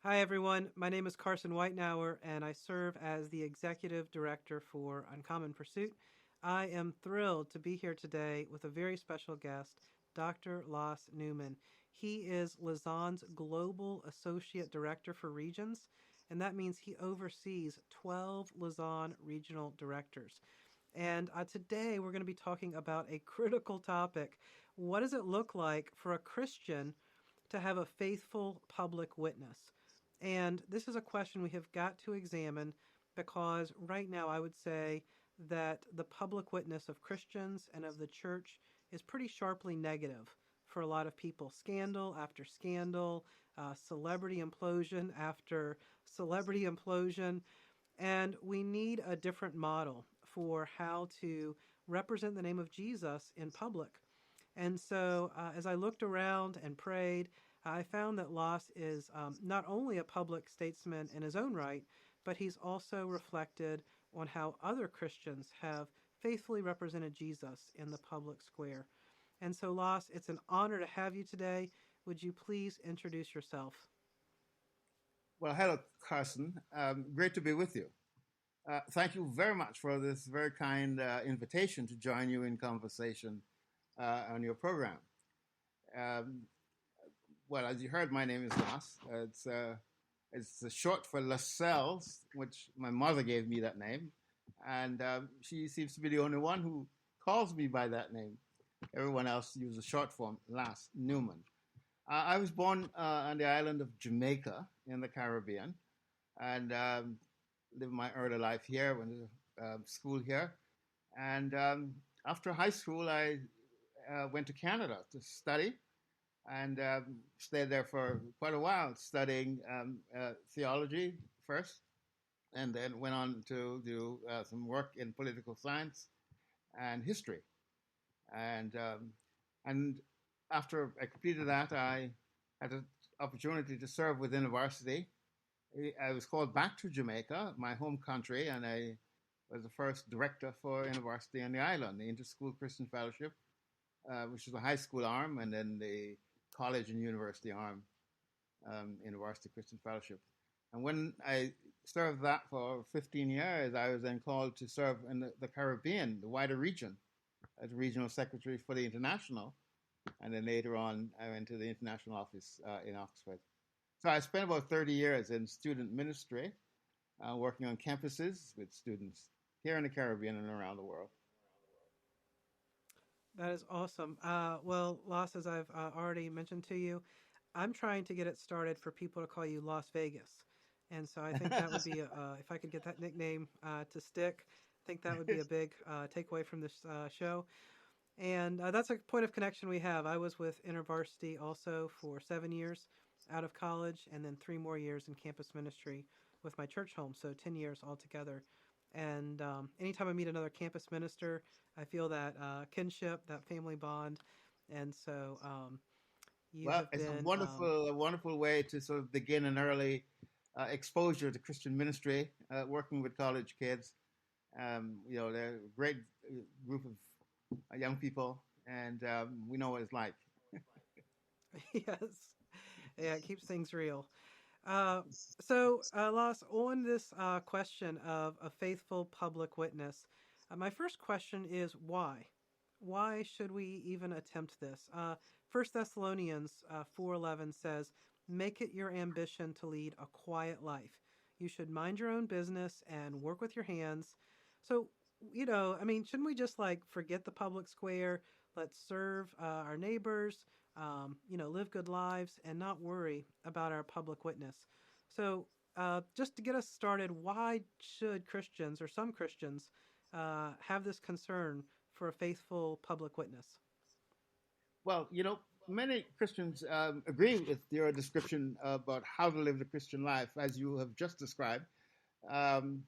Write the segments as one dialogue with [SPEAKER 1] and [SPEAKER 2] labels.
[SPEAKER 1] Hi, everyone. My name is Carson Weitnauer, and I serve as the Executive Director for Uncommon Pursuit. I am thrilled to be here today with a very special guest, Dr. Los Newman. He is Lausanne's Global Associate Director for Regions, and that means he oversees 12 Lausanne regional directors. And today we're going to be talking about a critical topic. What does it look like for a Christian to have a faithful public witness? And this is a question we have got to examine because right now I would say that the public witness of Christians and of the church is pretty sharply negative for a lot of people. Scandal after scandal, celebrity implosion after celebrity implosion. And we need a different model for how to represent the name of Jesus in public. And so, as I looked around and prayed, I found that Loss is not only a public statesman in his own right, but he's also reflected on how other Christians have faithfully represented Jesus in the public square. And so, Loss, it's an honor to have you today. Would you please introduce yourself?
[SPEAKER 2] Well, hello, Carson. Great to be with you. Thank you very much for this very kind invitation to join you in conversation on your program. Um, well, as you heard, my name is Las. It's short for Lascelles, which my mother gave me that name, and she seems to be the only one who calls me by that name. Everyone else uses the short form, Las Newman. I was born on the island of Jamaica in the Caribbean, and lived my early life here, went to school here. And after high school, I went to Canada to study and stayed there for quite a while, studying theology first, and then went on to do some work in political science and history. And and after I completed that, I had an opportunity to serve within a varsity. I was called back to Jamaica, my home country, and I was the first director for a university on the island, the Interschool Christian Fellowship, which is the high school arm, and then the college and university arm, University Christian Fellowship. And when I served that for 15 years, I was then called to serve in the Caribbean, the wider region, as regional secretary for the international. And then later on, I went to the international office in Oxford. So I spent about 30 years in student ministry, working on campuses with students here in the Caribbean and around the world.
[SPEAKER 1] That is awesome. Well, Los, as I've already mentioned to you, I'm trying to get it started for people to call you Las Vegas. And so I think that would be, if I could get that nickname to stick, I think that would be a big takeaway from this show. And that's a point of connection we have. I was with InterVarsity also for 7 years out of college, and then 3 more years in campus ministry with my church home. So 10 years altogether. And anytime I meet another campus minister, I feel that kinship, that family bond. And so you
[SPEAKER 2] Well,
[SPEAKER 1] have
[SPEAKER 2] it's
[SPEAKER 1] been,
[SPEAKER 2] a wonderful way to sort of begin an early exposure to Christian ministry, working with college kids. They're a great group of young people, and we know what it's like.
[SPEAKER 1] yes, yeah, it keeps things real. Uh, Los, on this question of a faithful public witness, my first question is why? Why should we even attempt this? 1 Thessalonians 4:11 says, "Make it your ambition to lead a quiet life. You should mind your own business and work with your hands." So, I mean, shouldn't we just like forget the public square? Let's serve our neighbors, live good lives and not worry about our public witness. So, just to get us started, why should Christians or some Christians have this concern for a faithful public witness?
[SPEAKER 2] Well, many Christians agree with your description about how to live the Christian life, as you have just described. Um,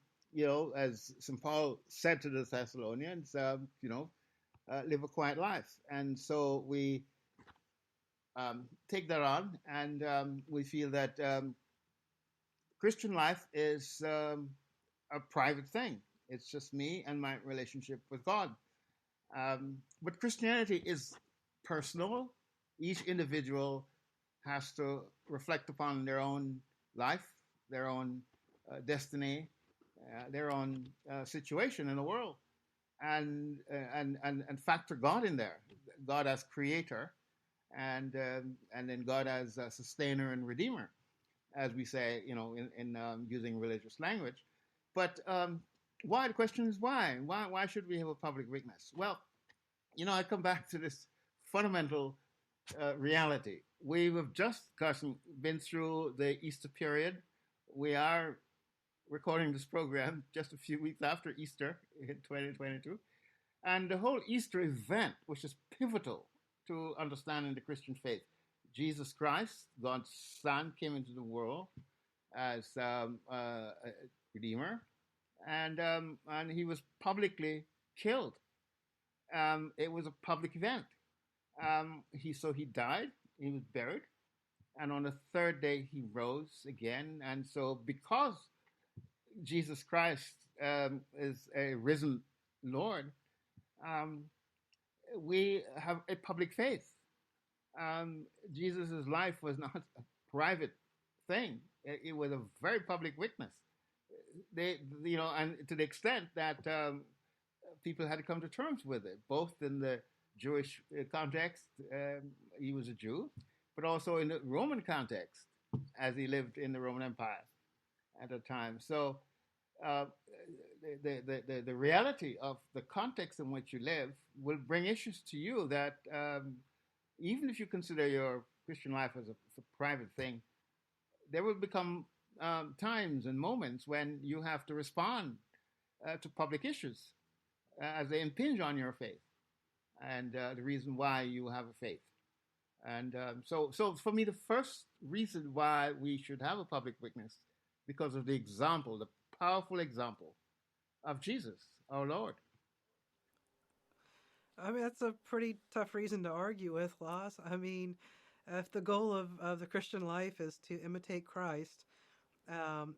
[SPEAKER 2] as St. Paul said to the Thessalonians, live a quiet life. And so we take that on, and we feel that Christian life is a private thing. It's just me and my relationship with God. But Christianity is personal. Each individual has to reflect upon their own life, their own destiny, their own situation in the world, and factor God in there, God as creator, and then God as a sustainer and redeemer, as we say, in using religious language. But why? The question is why? Why should we have a public witness? Well, I come back to this fundamental reality. We have just, Carson, been through the Easter period. We are recording this program just a few weeks after Easter in 2022. And the whole Easter event, which is pivotal to understanding the Christian faith, Jesus Christ, God's Son, came into the world as a redeemer, and he was publicly killed. It was a public event. He died, he was buried, and on the third day he rose again. And so, because Jesus Christ is a risen Lord, um, we have a public faith. Jesus' life was not a private thing; it was a very public witness. And to the extent that people had to come to terms with it, both in the Jewish context, he was a Jew, but also in the Roman context, as he lived in the Roman Empire at the time. So uh, the reality of the context in which you live will bring issues to you that even if you consider your Christian life as a private thing, there will become times and moments when you have to respond to public issues as they impinge on your faith and the reason why you have a faith. And so for me, the first reason why we should have a public witness, because of the example, the powerful example of Jesus, our Lord.
[SPEAKER 1] I mean, that's a pretty tough reason to argue with, Loss. I mean, if the goal of the Christian life is to imitate Christ,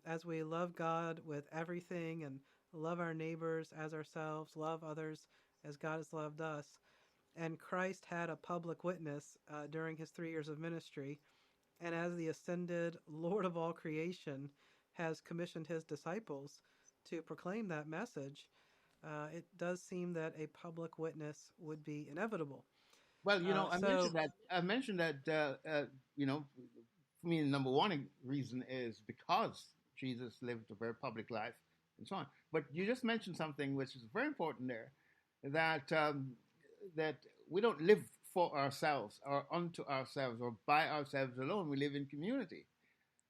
[SPEAKER 1] as we love God with everything and love our neighbors as ourselves, love others as God has loved us, and Christ had a public witness during his 3 years of ministry, and as the ascended Lord of all creation has commissioned his disciples to proclaim that message, it does seem that a public witness would be inevitable.
[SPEAKER 2] Well,
[SPEAKER 1] Uh,
[SPEAKER 2] I mentioned
[SPEAKER 1] so,
[SPEAKER 2] that. I mentioned that. For me, the number one reason is because Jesus lived a very public life and so on. But you just mentioned something which is very important there, that that we don't live for ourselves or unto ourselves or by ourselves alone. We live in community,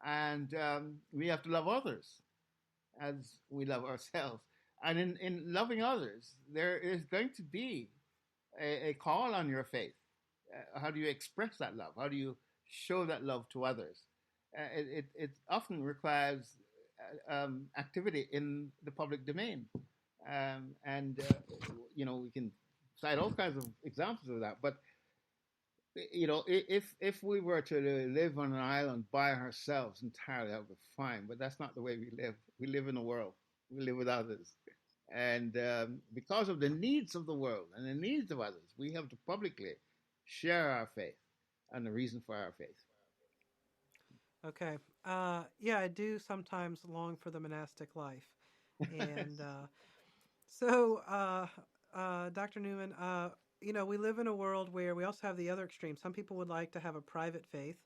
[SPEAKER 2] and we have to love others as we love ourselves. And in loving others, there is going to be a call on your faith. How do you express that love? How do you show that love to others? It often requires activity in the public domain. And, we can cite all kinds of examples of that. But, if we were to live on an island by ourselves entirely, that would be fine. But that's not the way we live. We live in the world, we live with others. And because of the needs of the world and the needs of others, we have to publicly share our faith and the reason for our faith.
[SPEAKER 1] okay. Yeah, I do sometimes long for the monastic life. And Dr. Newman, we live in a world where we also have the other extreme. Some people would like to have a private faith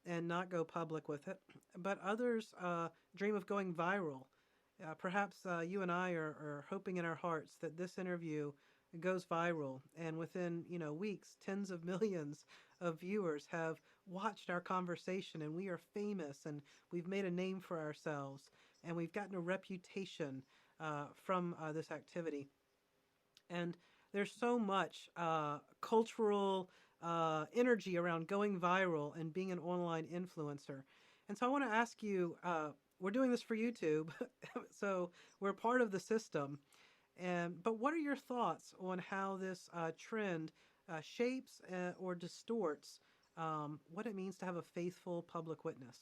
[SPEAKER 1] and not go public with it, but others dream of going viral. Perhaps you and I are hoping in our hearts that this interview goes viral, and within weeks, tens of millions of viewers have watched our conversation, and we are famous, and we've made a name for ourselves, and we've gotten a reputation from this activity. And there's so much cultural energy around going viral and being an online influencer. And so I want to ask you, we're doing this for YouTube, so we're part of the system. But what are your thoughts on how this trend shapes or distorts what it means to have a faithful public witness?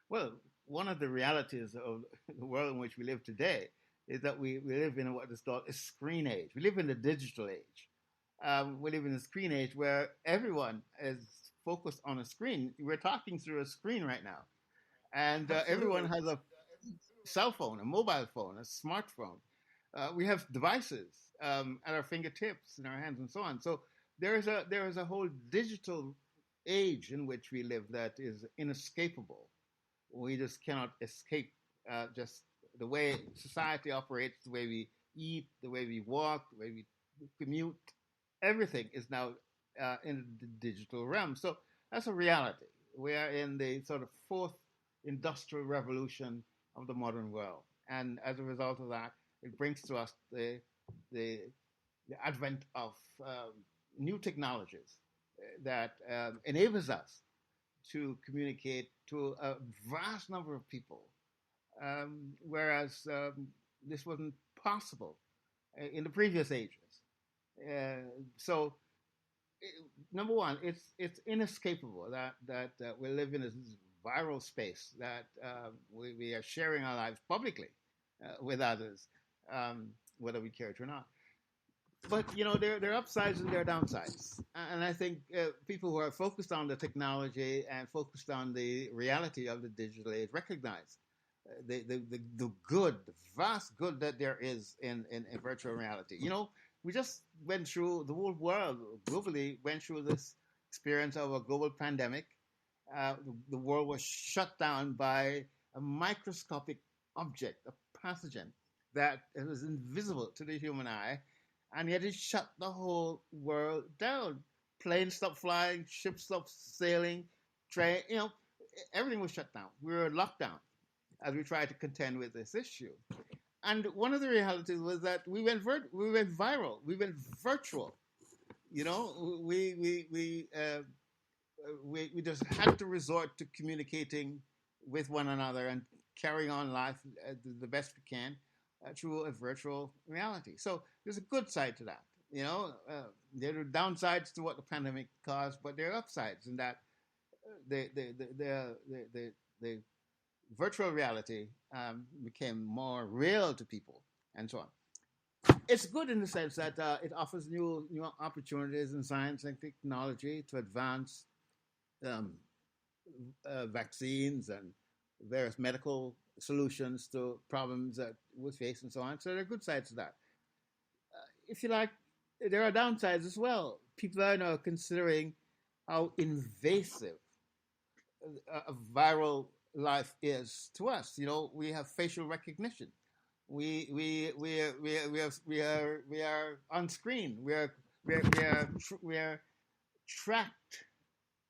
[SPEAKER 2] Well, one of the realities of the world in which we live today is that we live in what is called a screen age. We live in the digital age. We live in a screen age where everyone is focused on a screen. We're talking through a screen right now, and everyone
[SPEAKER 1] Absolutely.
[SPEAKER 2] has a cell phone, a mobile phone, a smartphone. We have devices at our fingertips, in our hands, and so on. So there is a whole digital age in which we live that is inescapable. We just cannot escape just the way society operates, the way we eat, the way we walk, the way we commute. Everything is now in the digital realm. So that's a reality. We are in the sort of fourth industrial revolution of the modern world. And as a result of that, it brings to us the, the advent of new technologies that enables us to communicate to a vast number of people, whereas this wasn't possible in the previous ages. So, number one, it's inescapable that we live in this viral space that we are sharing our lives publicly with others, whether we care it or not. But there are upsides and there are downsides, and I think people who are focused on the technology and focused on the reality of the digital age recognize the good, the vast good that there is in virtual reality. We just went through, the whole world globally went through this experience of a global pandemic. The world was shut down by a microscopic object, a pathogen that was invisible to the human eye, and yet it shut the whole world down. Planes stopped flying, ships stopped sailing, train, everything was shut down. We were locked down as we tried to contend with this issue. And one of the realities was that we went viral, we went virtual. You know, we just had to resort to communicating with one another and carrying on life the best we can through a virtual reality. So there's a good side to that. There are downsides to what the pandemic caused, but there are upsides in that the virtual reality became more real to people and so on. It's good in the sense that it offers new opportunities in science and technology to advance um, vaccines and various medical solutions to problems that we face and so on. So there are good sides to that. If you like, there are downsides as well. People are now considering how invasive a viral life is to us. We have facial recognition. We are on screen. We are tracked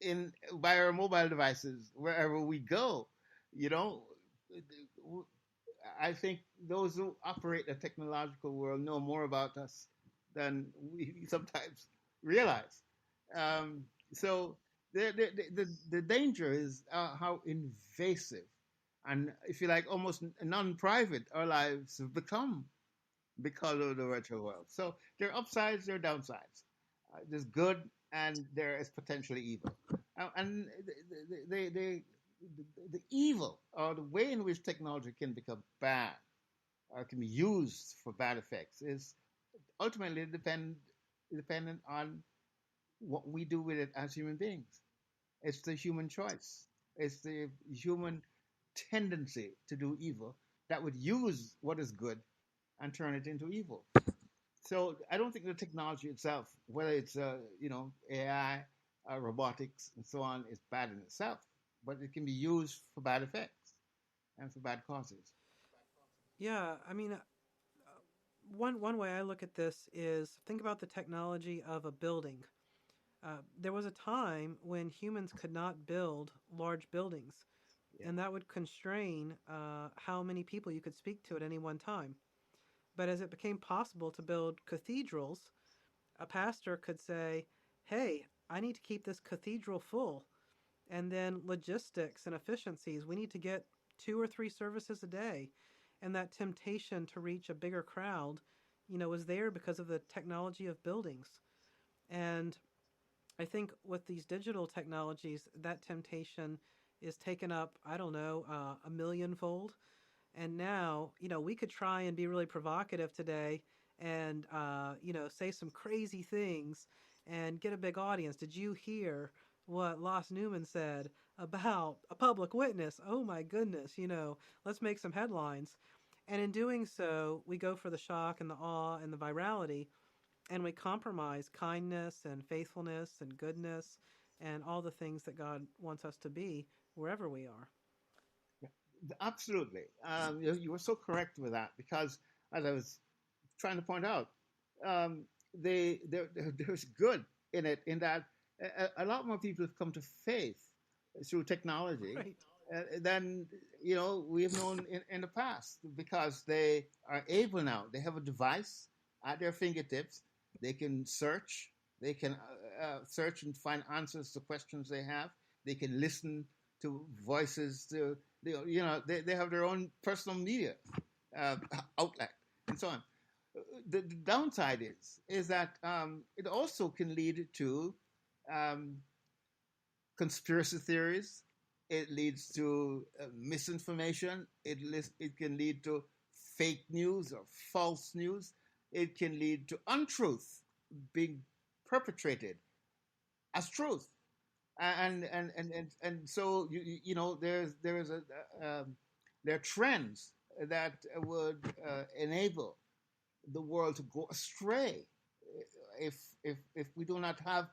[SPEAKER 2] in by our mobile devices wherever we go. You know, I think those who operate the technological world know more about us than we sometimes realize. So the danger is how invasive and, if you like, almost non-private our lives have become because of the virtual world. So there are upsides, there are downsides. There's good, and there is potentially evil. And the evil, or the way in which technology can become bad or can be used for bad effects, is ultimately dependent on what we do with it as human beings. It's the human choice. It's the human tendency to do evil that would use what is good and turn it into evil. So I don't think the technology itself, whether it's AI, robotics, and so on, is bad in itself, but it can be used for bad effects and for bad causes.
[SPEAKER 1] Yeah, I mean, one way I look at this is think about the technology of a building. There was a time when humans could not build large buildings,
[SPEAKER 2] Yeah.
[SPEAKER 1] and that would constrain how many people you could speak to at any one time. But as it became possible to build cathedrals, a pastor could say, "Hey, I need to keep this cathedral full." And then logistics and efficiencies, we need to get 2 or 3 services a day. And that temptation to reach a bigger crowd, was there because of the technology of buildings. And I think with these digital technologies, that temptation is taken up, I don't know, a millionfold. And now, we could try and be really provocative today and, say some crazy things and get a big audience. Did you hear, what Lost Newman said about a public witness. Oh my goodness, let's make some headlines. And in doing so, we go for the shock and the awe and the virality, and we compromise kindness and faithfulness and goodness and all the things that God wants us to be wherever we are.
[SPEAKER 2] Absolutely. You were so correct with that because, as I was trying to point out, um, there's good in it, in that a lot more people have come to faith through technology
[SPEAKER 1] Right.
[SPEAKER 2] than we have known in the past, because they are able now. They have a device at their fingertips. They can search. They can search and find answers to questions they have. They can listen to voices. They have their own personal media uh, outlet and so on. The downside is that it also can lead to um, conspiracy theories. It leads to misinformation. It can lead to fake news or false news. It can lead to untruth being perpetrated as truth. And so there are trends that would enable the world to go astray if we do not have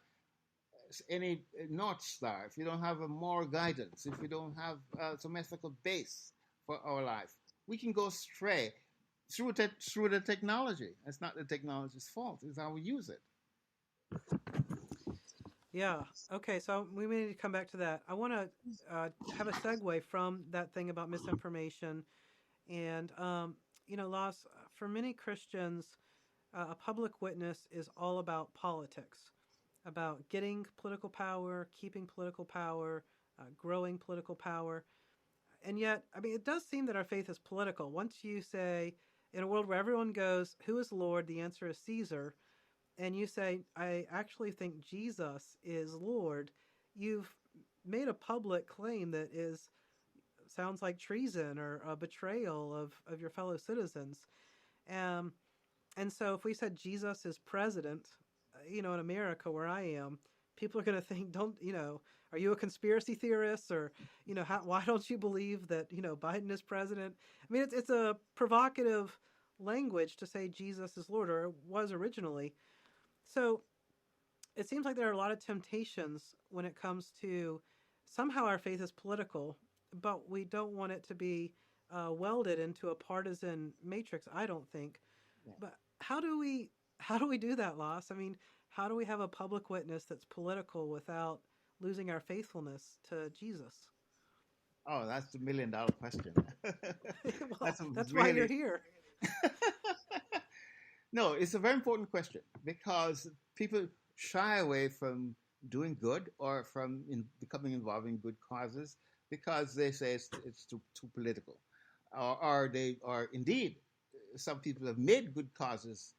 [SPEAKER 2] any North Star, if we don't have a moral guidance, if we don't have some ethical base for our life, we can go astray through the technology. It's not the technology's fault. It's how we use it.
[SPEAKER 1] Yeah. Okay. So we may need to come back to that. I want to have a segue from that thing about misinformation. And, Loss, for many Christians, a public witness is all about politics, about getting political power, keeping political power, growing political power. And yet, I mean, it does seem that our faith is political. Once you say, in a world where everyone goes, "Who is Lord?" the answer is Caesar, and you say, "I actually think Jesus is Lord," you've made a public claim that sounds like treason or a betrayal of your fellow citizens. Um, and so if we said Jesus is president, in America where I am, people are going to think, don't, are you a conspiracy theorist? Or, why don't you believe that, Biden is president? I mean, it's a provocative language to say Jesus is Lord, or it was originally. So it seems like there are a lot of temptations when it comes to somehow our faith is political, but we don't want it to be welded into a partisan matrix. I don't think.
[SPEAKER 2] Yeah.
[SPEAKER 1] But how do we do that, Loss? I mean, how do we have a public witness that's political without losing our faithfulness to Jesus?
[SPEAKER 2] Oh, that's the $1 million question.
[SPEAKER 1] Well,
[SPEAKER 2] That's a
[SPEAKER 1] that's why you're
[SPEAKER 2] really
[SPEAKER 1] here.
[SPEAKER 2] no. It's a very important question because people shy away from doing good or from becoming involved in good causes because they say it's too political, or they are indeed some people have made good causes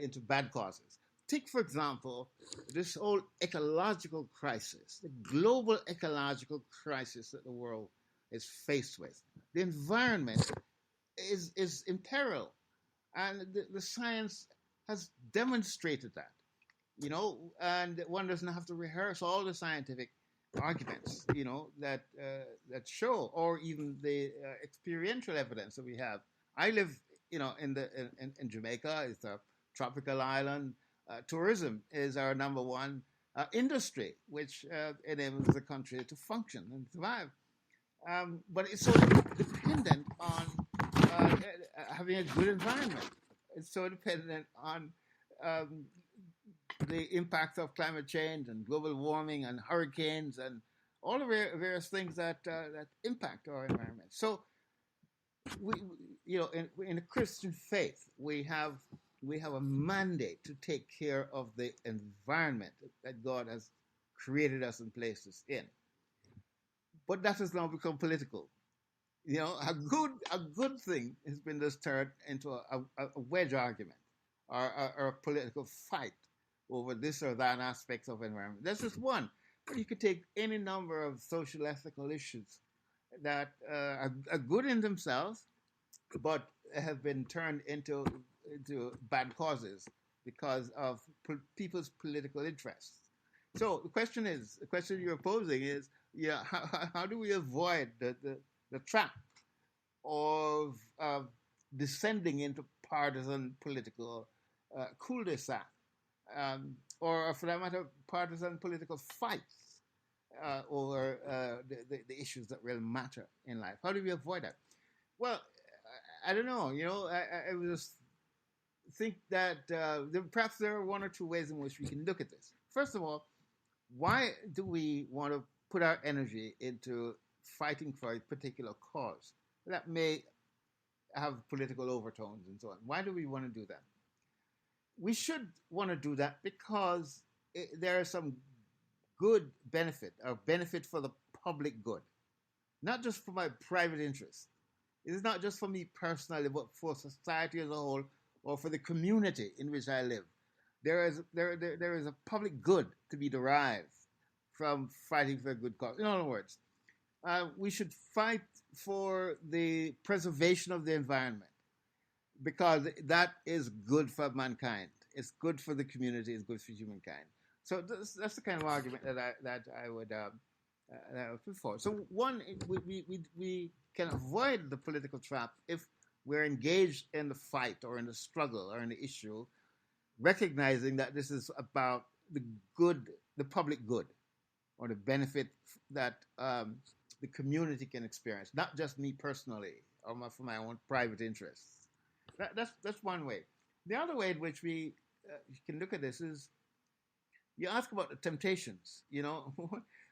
[SPEAKER 2] into bad causes. Take, for example, this whole ecological crisis, the global ecological crisis that the world is faced with. The environment is in peril, and the science has demonstrated that. And one doesn't have to rehearse all the scientific arguments, that show, or even the experiential evidence that we have. I live, in Jamaica. It's a tropical island. Tourism is our number one industry, which enables the country to function and survive. But it's so dependent on having a good environment. It's so dependent on um, the impact of climate change and global warming and hurricanes and all the various things that impact our environment. So we, in a Christian faith, we have a mandate to take care of the environment that God has created us and placed us in. But that has now become political. A good thing has been just turned into a wedge argument, or a political fight over this or that aspect of environment. That's just one. But you could take any number of social ethical issues that are good in themselves, but have been turned into bad causes because of people's political interests. So the question you're posing is, yeah, how do we avoid the trap of descending into partisan political cul-de-sac, or for that matter, partisan political fights over the issues that really matter in life? How do we avoid that? Well, I don't know. I just think that perhaps there are one or two ways in which we can look at this. First of all, why do we want to put our energy into fighting for a particular cause that may have political overtones and so on? Why do we want to do that? We should want to do that because there is some good benefit, or benefit for the public good, not just for my private interest. It is not just for me personally, but for society as a whole, or for the community in which I live. There is a public good to be derived from fighting for a good cause. In other words, we should fight for the preservation of the environment, because that is good for mankind. It's good for the community. It's good for humankind. So that's the kind of argument that I would put forward. So one, we can avoid the political trap if we're engaged in the fight or in the struggle or in the issue, recognizing that this is about the good, the public good, or the benefit that the community can experience, not just me personally or for my own private interests. That's one way. The other way in which we can look at this is, you ask about the temptations.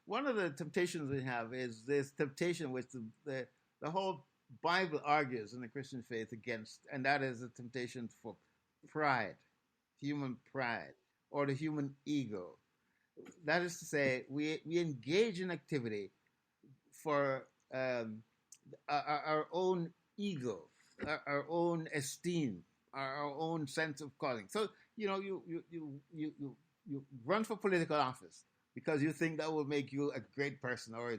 [SPEAKER 2] One of the temptations we have is this temptation which the whole Bible argues in the Christian faith against, and that is the temptation for pride, human pride, or the human ego. That is to say, we engage in activity for our own ego, our own esteem, our own sense of calling. So you run for political office because you think that will make you a great person, or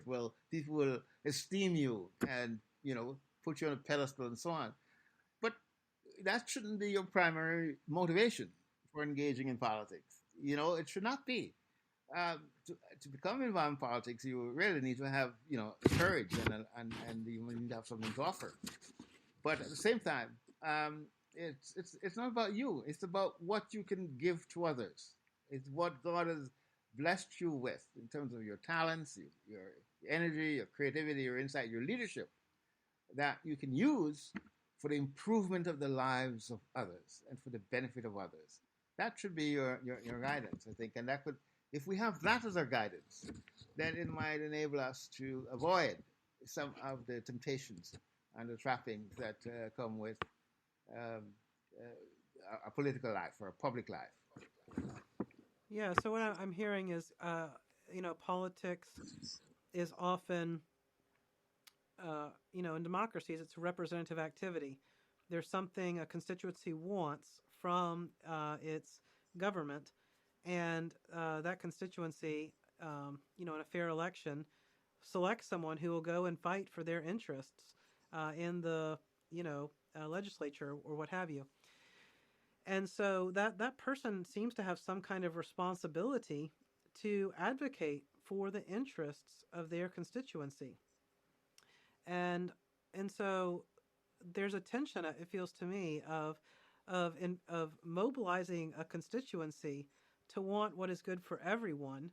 [SPEAKER 2] people will esteem you and put you on a pedestal and so on. But that shouldn't be your primary motivation for engaging in politics. It should not be. To become involved in politics, you really need to have courage and you need to have something to offer. But at the same time, it's not about you. It's about what you can give to others. It's what God has blessed you with in terms of your talents, your energy, your creativity, your insight, your leadership, that you can use for the improvement of the lives of others and for the benefit of others. That should be your guidance, I think. And that could, if we have that as our guidance, then it might enable us to avoid some of the temptations and the trappings that come with a political life or a public life.
[SPEAKER 1] Yeah, so what I'm hearing is, politics is often, in democracies, it's a representative activity. There's something a constituency wants from its government, and that constituency, in a fair election, selects someone who will go and fight for their interests in the, legislature or what have you. And so that person seems to have some kind of responsibility to advocate for the interests of their constituency. And so there's a tension, it feels to me, of mobilizing a constituency to want what is good for everyone,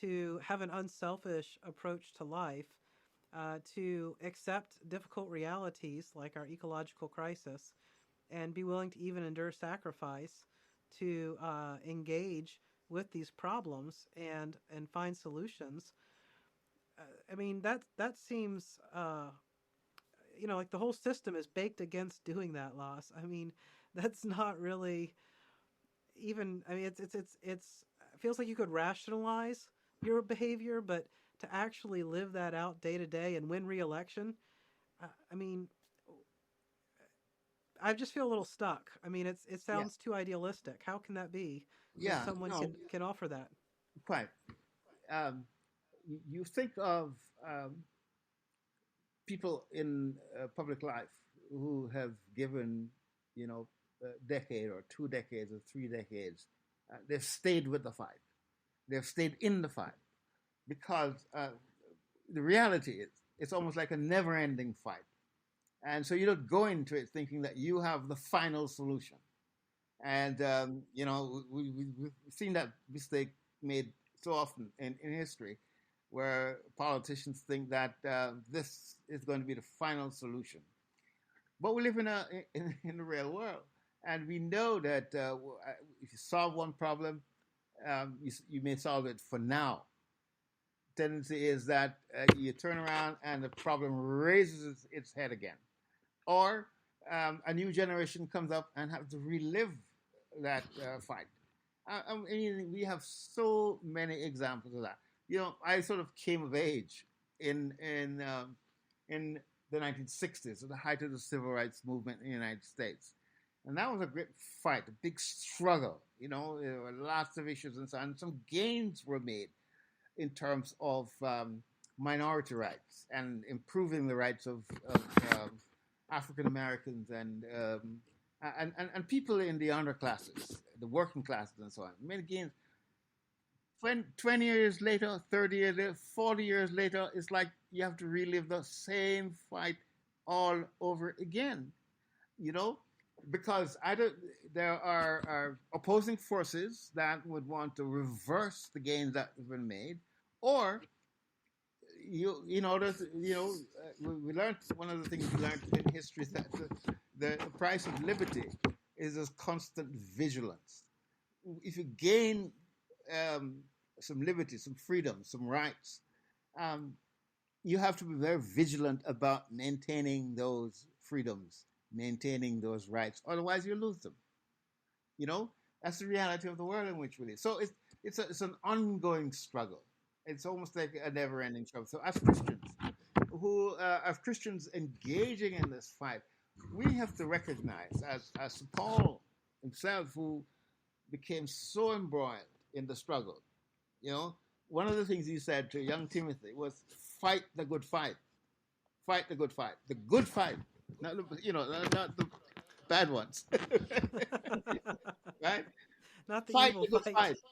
[SPEAKER 1] to have an unselfish approach to life, to accept difficult realities like our ecological crisis, and be willing to even endure sacrifice to engage with these problems and find solutions. That seems like the whole system is baked against doing that, Loss. That's not really even. It's it feels like you could rationalize your behavior, but to actually live that out day to day and win re-election, I just feel a little stuck. It sounds too idealistic. How can that be?
[SPEAKER 2] Yeah,
[SPEAKER 1] Someone can offer that.
[SPEAKER 2] Quite. You think of people in public life who have given, a decade or 2 decades or 3 decades. They've stayed with the fight. They've stayed in the fight because the reality is it's almost like a never-ending fight. And so you don't go into it thinking that you have the final solution. And, we've seen that mistake made so often in history where politicians think that this is going to be the final solution. But we live in the real world. And we know that if you solve one problem, you may solve it for now. Tendency is that you turn around and the problem raises its head again. Or a new generation comes up and have to relive that fight. We have so many examples of that. I sort of came of age in the 1960s, at the height of the civil rights movement in the United States, and that was a great fight, a big struggle. There were lots of issues and so on. Some gains were made in terms of minority rights and improving the rights of African Americans and people in the underclasses, the working classes, and so on. Many gains. 20 years later, 30 years later, 40 years later, it's like you have to relive the same fight all over again, because there are opposing forces that would want to reverse the gains that have been made, or we learned, one of the things we learned in history is that the price of liberty is a constant vigilance. If you gain some liberty, some freedom, some rights, you have to be very vigilant about maintaining those freedoms, maintaining those rights. Otherwise, you lose them. That's the reality of the world in which we live. So it's an ongoing struggle. It's almost like a never-ending struggle. So as Christians engaging in this fight, we have to recognize, as Paul himself, who became so embroiled in the struggle, one of the things he said to young Timothy was, "Fight the good fight, fight the good fight, the good fight, not the bad ones, right?
[SPEAKER 1] Not the
[SPEAKER 2] Fight
[SPEAKER 1] evil
[SPEAKER 2] the good
[SPEAKER 1] fight.
[SPEAKER 2] fight."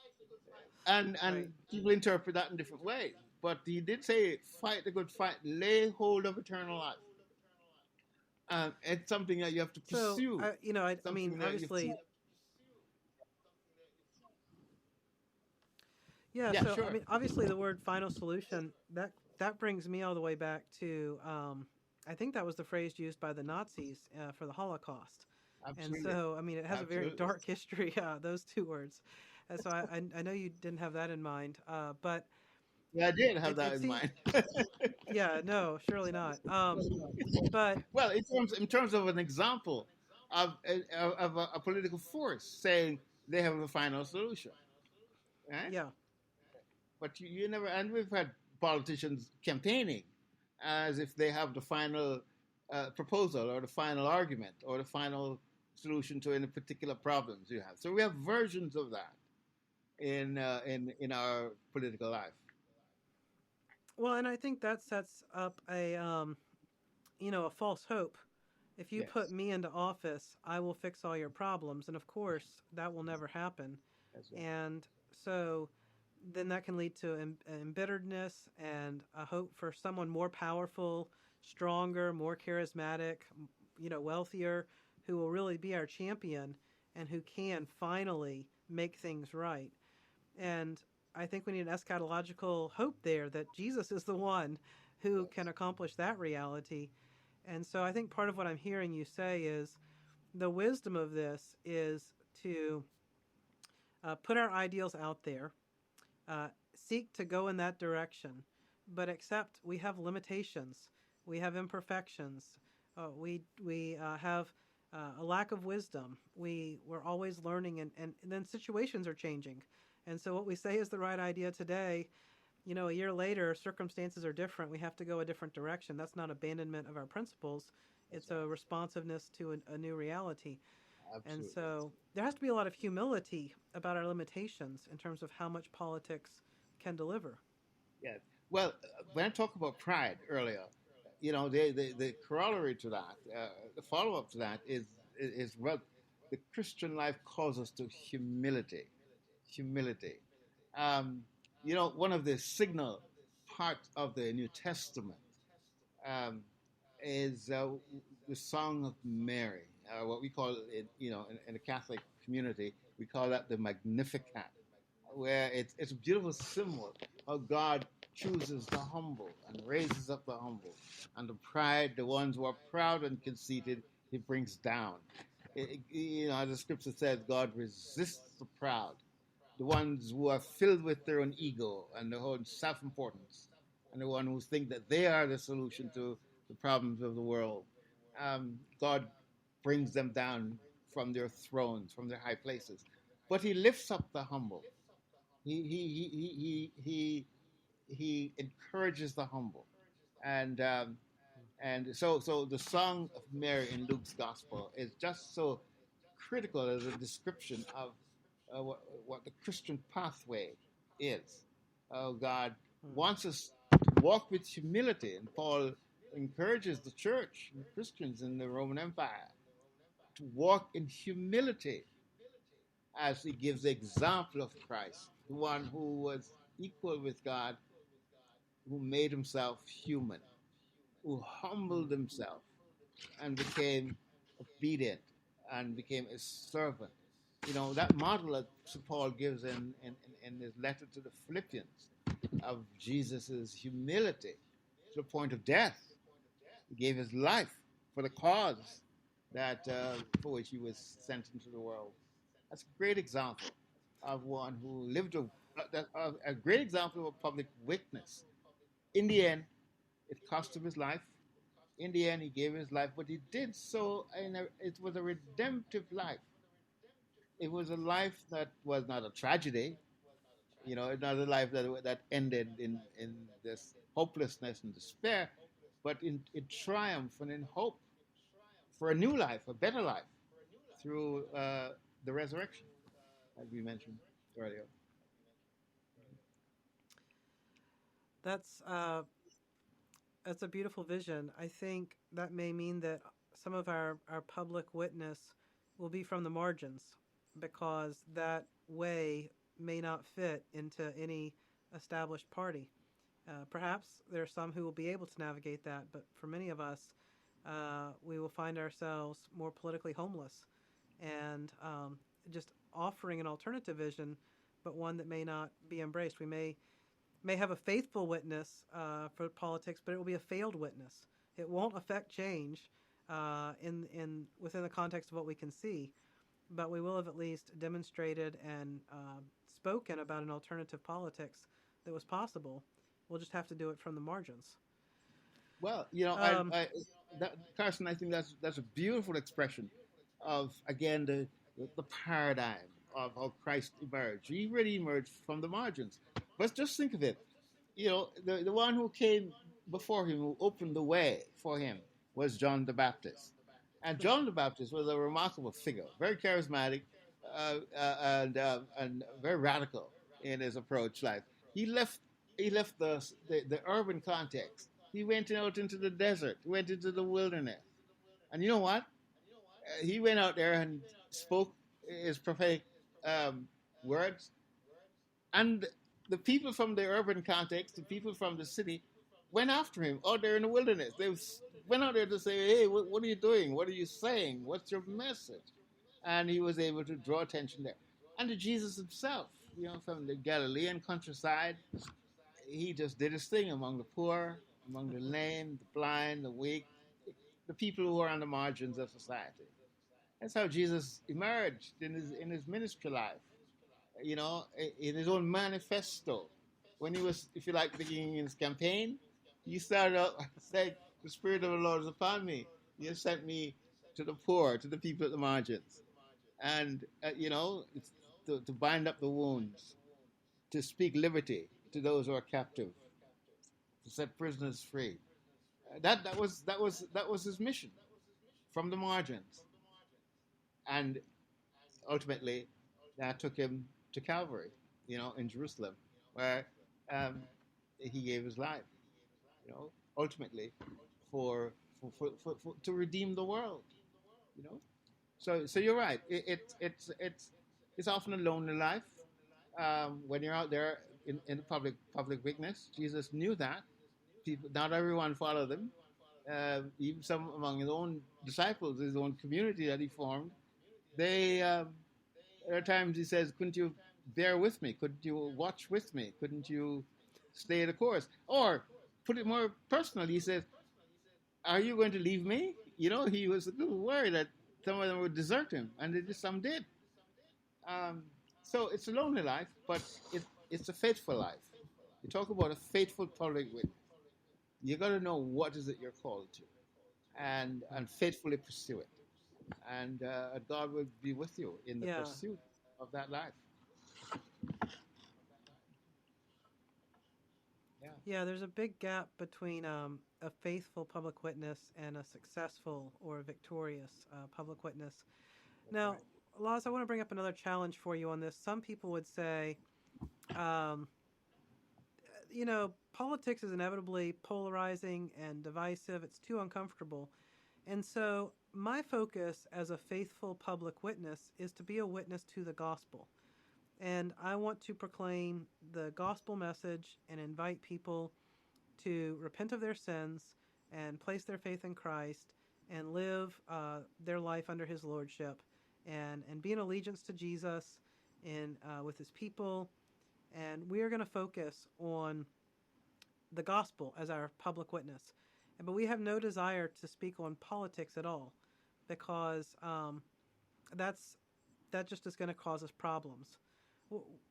[SPEAKER 2] And
[SPEAKER 1] Right.
[SPEAKER 2] people interpret that in different ways. But he did say, "Fight the good fight, lay hold of eternal life." It's something that you have to
[SPEAKER 1] So,
[SPEAKER 2] pursue.
[SPEAKER 1] I mean,
[SPEAKER 2] Something that you
[SPEAKER 1] obviously, yeah.
[SPEAKER 2] Yeah,
[SPEAKER 1] So, I
[SPEAKER 2] sure.
[SPEAKER 1] mean, obviously, the word "final solution" that brings me all the way back to, I think that was the phrase used by the Nazis for the Holocaust, and
[SPEAKER 2] Absolutely.
[SPEAKER 1] so, I mean, it has a very
[SPEAKER 2] Absolutely.
[SPEAKER 1] dark history. Those two words, and so I know you didn't have that in mind, but
[SPEAKER 2] Yeah, I did have
[SPEAKER 1] it
[SPEAKER 2] that in
[SPEAKER 1] seems,
[SPEAKER 2] mind.
[SPEAKER 1] yeah, no, surely not. But
[SPEAKER 2] Well, in terms of an example of a political force saying they have the final solution, right?
[SPEAKER 1] yeah,
[SPEAKER 2] But you never, and we've had politicians campaigning as if they have the final proposal or the final argument or the final solution to any particular problems you have. So we have versions of that in our political life.
[SPEAKER 1] well, and I think that sets up a false hope. If you put
[SPEAKER 2] Yes,
[SPEAKER 1] me into office, I will fix all your problems. And of course, that will never happen.
[SPEAKER 2] that's right.
[SPEAKER 1] And so then that can lead to embitteredness and a hope for someone more powerful, stronger, more charismatic, wealthier, who will really be our champion and who can finally make things right. And I think we need an eschatological hope there that Jesus is the one who
[SPEAKER 2] Yes,
[SPEAKER 1] can accomplish that reality. And so I think part of what I'm hearing you say is the wisdom of this is to put our ideals out there, seek to go in that direction, but accept we have limitations, we have imperfections, we have a lack of wisdom. We're always learning, and then situations are changing, and so what we say is the right idea today. A year later, circumstances are different. We have to go a different direction. That's not abandonment of our principles.
[SPEAKER 2] that's
[SPEAKER 1] It's
[SPEAKER 2] right.
[SPEAKER 1] a responsiveness to a new reality. And
[SPEAKER 2] Absolutely.
[SPEAKER 1] so there has to be a lot of humility about our limitations in terms of how much politics can deliver.
[SPEAKER 2] Yeah. Well, when I talked about pride earlier, the corollary to that, the follow up to that is what the Christian life calls us to humility. Humility. Um, one of the signal parts of the New Testament um, is the Song of Mary, what we call it, in the Catholic community, we call that the Magnificat, where it's a beautiful symbol of God chooses the humble and raises up the humble, and the ones who are proud and conceited, he brings down. As the scripture says, God resists the proud, the ones who are filled with their own ego and their own self-importance, and the ones who think that they are the solution to the problems of the world. God brings them down from their thrones, from their high places, but He lifts up the humble. He encourages the humble, and so the song of Mary in Luke's gospel is just so critical as a description of what the Christian pathway is. God wants us to walk with humility, and Paul encourages the church and Christians in the Roman Empire to walk in humility as he gives the example of Christ, the one who was equal with God, who made himself human, who humbled himself and became obedient and became a servant. That model that St. Paul gives in his letter to the Philippians of Jesus' humility to the point of death. He gave his life for the cause that for which he was sent into the world. That's a great example of one who lived a great example of a public witness. In the end, it cost him his life. In the end, he gave his life, but he did so it was a redemptive life. It was a life that was not a tragedy, not a life that ended in this hopelessness and despair, but in triumph and in hope for a new life, a better life, through the resurrection, as we mentioned earlier.
[SPEAKER 1] That's uh, that's a beautiful vision. I think that may mean that some of our public witness will be from the margins because that way may not fit into any established party. Perhaps there are some who will be able to navigate that, but for many of us, we will find ourselves more politically homeless and just offering an alternative vision, but one that may not be embraced. We may have a faithful witness for politics, but it will be a failed witness. It won't affect change in within the context of what we can see, but we will have at least demonstrated and spoken about an alternative politics that was possible. We'll just have to do it from the margins.
[SPEAKER 2] Well,
[SPEAKER 1] Um,
[SPEAKER 2] Carson, I think that's a beautiful expression of again the paradigm of how Christ emerged. He really emerged from the margins. But just think of it. The one who came before him, who opened the way for him, was John the Baptist. And John the Baptist was a remarkable figure, very charismatic, and very radical in his approach. Life. He left he left the urban context. He went out into the desert. He went into the wilderness. And you know what? He went out there and spoke his prophetic words, and the people from the urban context, the people from the city, went after him out there in the wilderness. They went out there to say, "Hey, what are you doing? What are you saying? What's your message?" And he was able to draw attention there. And to Jesus himself, from the Galilean countryside, he just did his thing among the poor, among the lame, the blind, the weak, the people who are on the margins of society. That's how Jesus emerged in his ministry life, in his own manifesto. When he was, if you like, beginning his campaign, he started out saying, "The Spirit of the Lord is upon me. He has sent me to the poor, to the people at the margins, and it's to bind up the wounds, to speak liberty to those who are captive, to set prisoners free." That was his mission from the margins, and ultimately that took him to Calvary, in Jerusalem, where um, he gave his life, ultimately for to redeem the world, you know. So you're right. It's often a lonely life, when you're out there in the public witness. Jesus knew that people, not everyone followed him. Even some among his own disciples, his own community that he formed, they there are times he says, "Couldn't you bear with me? Couldn't you watch with me? Couldn't you stay the course?" Or put it more personally, he says, "Are you going to leave me?" You know, he was a little worried that some of them would desert him, and some did. Um, so it's a lonely life, but it's a faithful life. You talk about a faithful public witness. You got to know what is it you're called to, and faithfully pursue it, and God will be with you in the
[SPEAKER 1] Yeah.
[SPEAKER 2] pursuit of that life. Yeah,
[SPEAKER 1] Yeah, there's a big gap between a faithful public witness and a successful or victorious public witness.
[SPEAKER 2] that's
[SPEAKER 1] Now,
[SPEAKER 2] right.
[SPEAKER 1] Laws, I want to bring up another challenge for you on this. Some people would say, um, politics is inevitably polarizing and divisive. It's too uncomfortable. And so, my focus as a faithful public witness is to be a witness to the gospel. And I want to proclaim the gospel message and invite people to repent of their sins and place their faith in Christ and live their life under his lordship and be in allegiance to Jesus and with his people. And we are going to focus on the gospel as our public witness. But we have no desire to speak on politics at all because that's that just is going to cause us problems.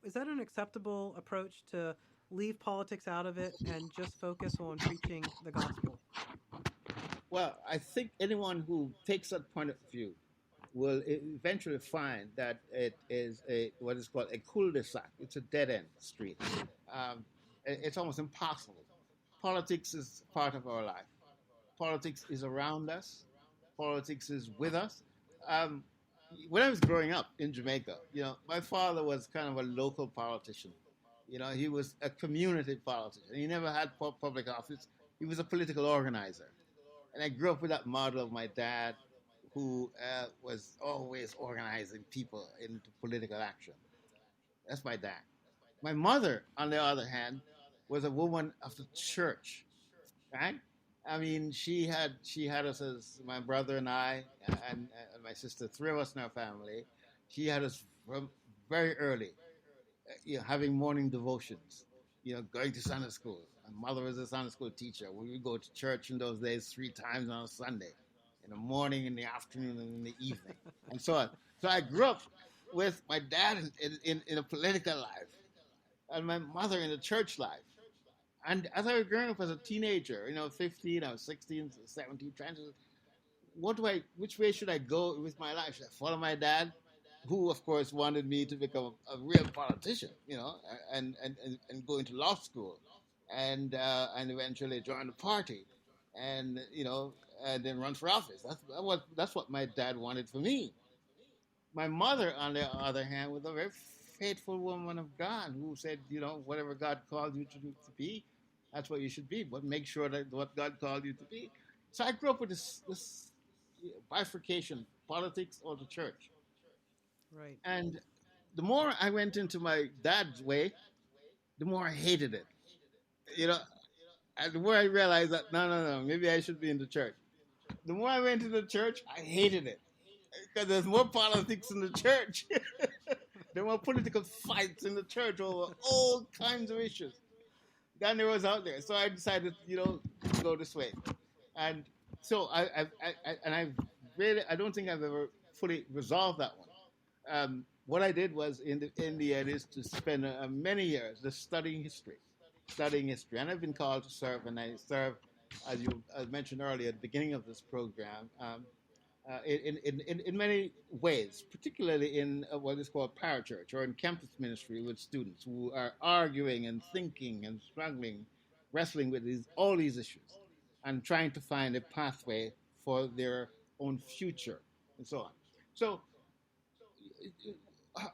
[SPEAKER 1] Is that an acceptable approach to leave politics out of it and just focus on preaching the gospel?
[SPEAKER 2] Well, I think anyone who takes that point of view will eventually find that it is a what is called a cul-de-sac. It's a dead end street. Um, it's almost impossible. Politics is part of our life. Politics is around us. Politics is with us. Um, when I was growing up in Jamaica, my father was kind of a local politician. He was a community politician. He never had public office. He was a political organizer. And I grew up with that model of my dad, who was always organizing people into political action. That's my dad. My mother, on the other hand, was a woman of the church, right? I mean, she had us as my brother and I and my sister, three of us in our family. She had us from very early, having morning devotions, going to Sunday school. My mother was a Sunday school teacher. We would go to church in those days 3 times on a Sunday, in the morning, in the afternoon, and in the evening, and so on. So I grew up with my dad in a political life and my mother in the church life. And as I was growing up as a teenager, 15, I was 16, 17, trying to, which way should I go with my life? Should I follow my dad, who, of course, wanted me to become a real politician, and go into law school and eventually join the party and, and then run for office? That's what my dad wanted for me. My mother, on the other hand, was a very faithful woman of God who said, whatever God called you to be, that's what you should be. But make sure that what God called you to be. So I grew up with this bifurcation: politics or the church.
[SPEAKER 1] Right.
[SPEAKER 2] And the more I went into my dad's way, the more I hated it. You know, and the more I realized that no, maybe I should be in the church. The more I went to the church, I hated it because there's more politics in the church. There were political fights in the church over all kinds of issues. Than there was out there. So I decided, to go this way. And so I don't think I've ever fully resolved that one. What I did was in the end is to spend many years just studying history, and I've been called to serve, and I serve, as you mentioned earlier at the beginning of this program, in many ways, particularly in what is called parachurch or in campus ministry with students who are arguing and thinking and struggling, wrestling with all these issues, and trying to find a pathway for their own future and so on. So,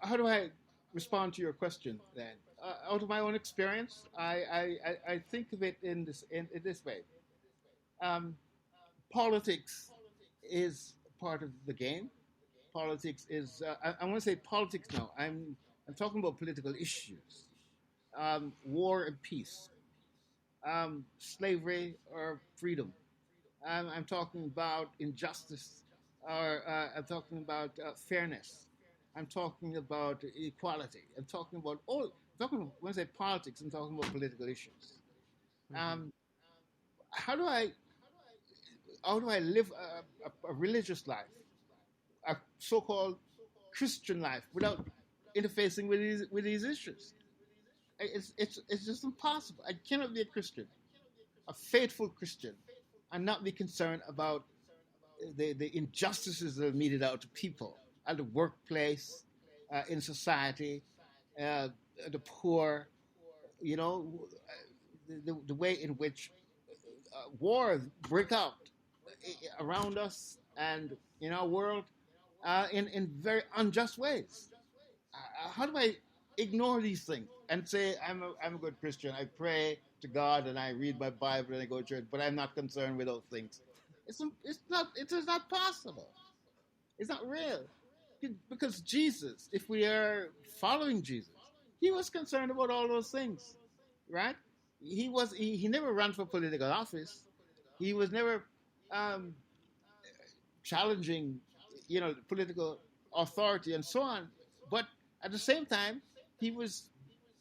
[SPEAKER 2] how do I respond to your question then? Out of my own experience, I think of it in this way. Um, Politics is part of the game. Politics is I want to say politics now. I'm I'm talking about political issues, war and peace, slavery or freedom. I'm talking about injustice, or I'm talking about fairness. I'm talking about equality. I'm talking about all. When I say politics, I'm talking about political issues.
[SPEAKER 1] Mm-hmm.
[SPEAKER 2] Um, how do I live a religious life, a so-called Christian life, without interfacing with these issues? It's just impossible. I cannot be a Christian, a faithful Christian, and not be concerned about the injustices that are meted out to people at the workplace, in society, uh, the poor. You know, the way in which wars break out around us and in our world, in very unjust ways. How do I ignore these things and say I'm a good Christian? I pray to God and I read my Bible and I go to church, but I'm not concerned with those things. It is not possible. It's not real. Because Jesus, if we are following Jesus, he was concerned about all those things, right? He never ran for political office. He was never um, challenging, political authority and so on. But at the same time, he was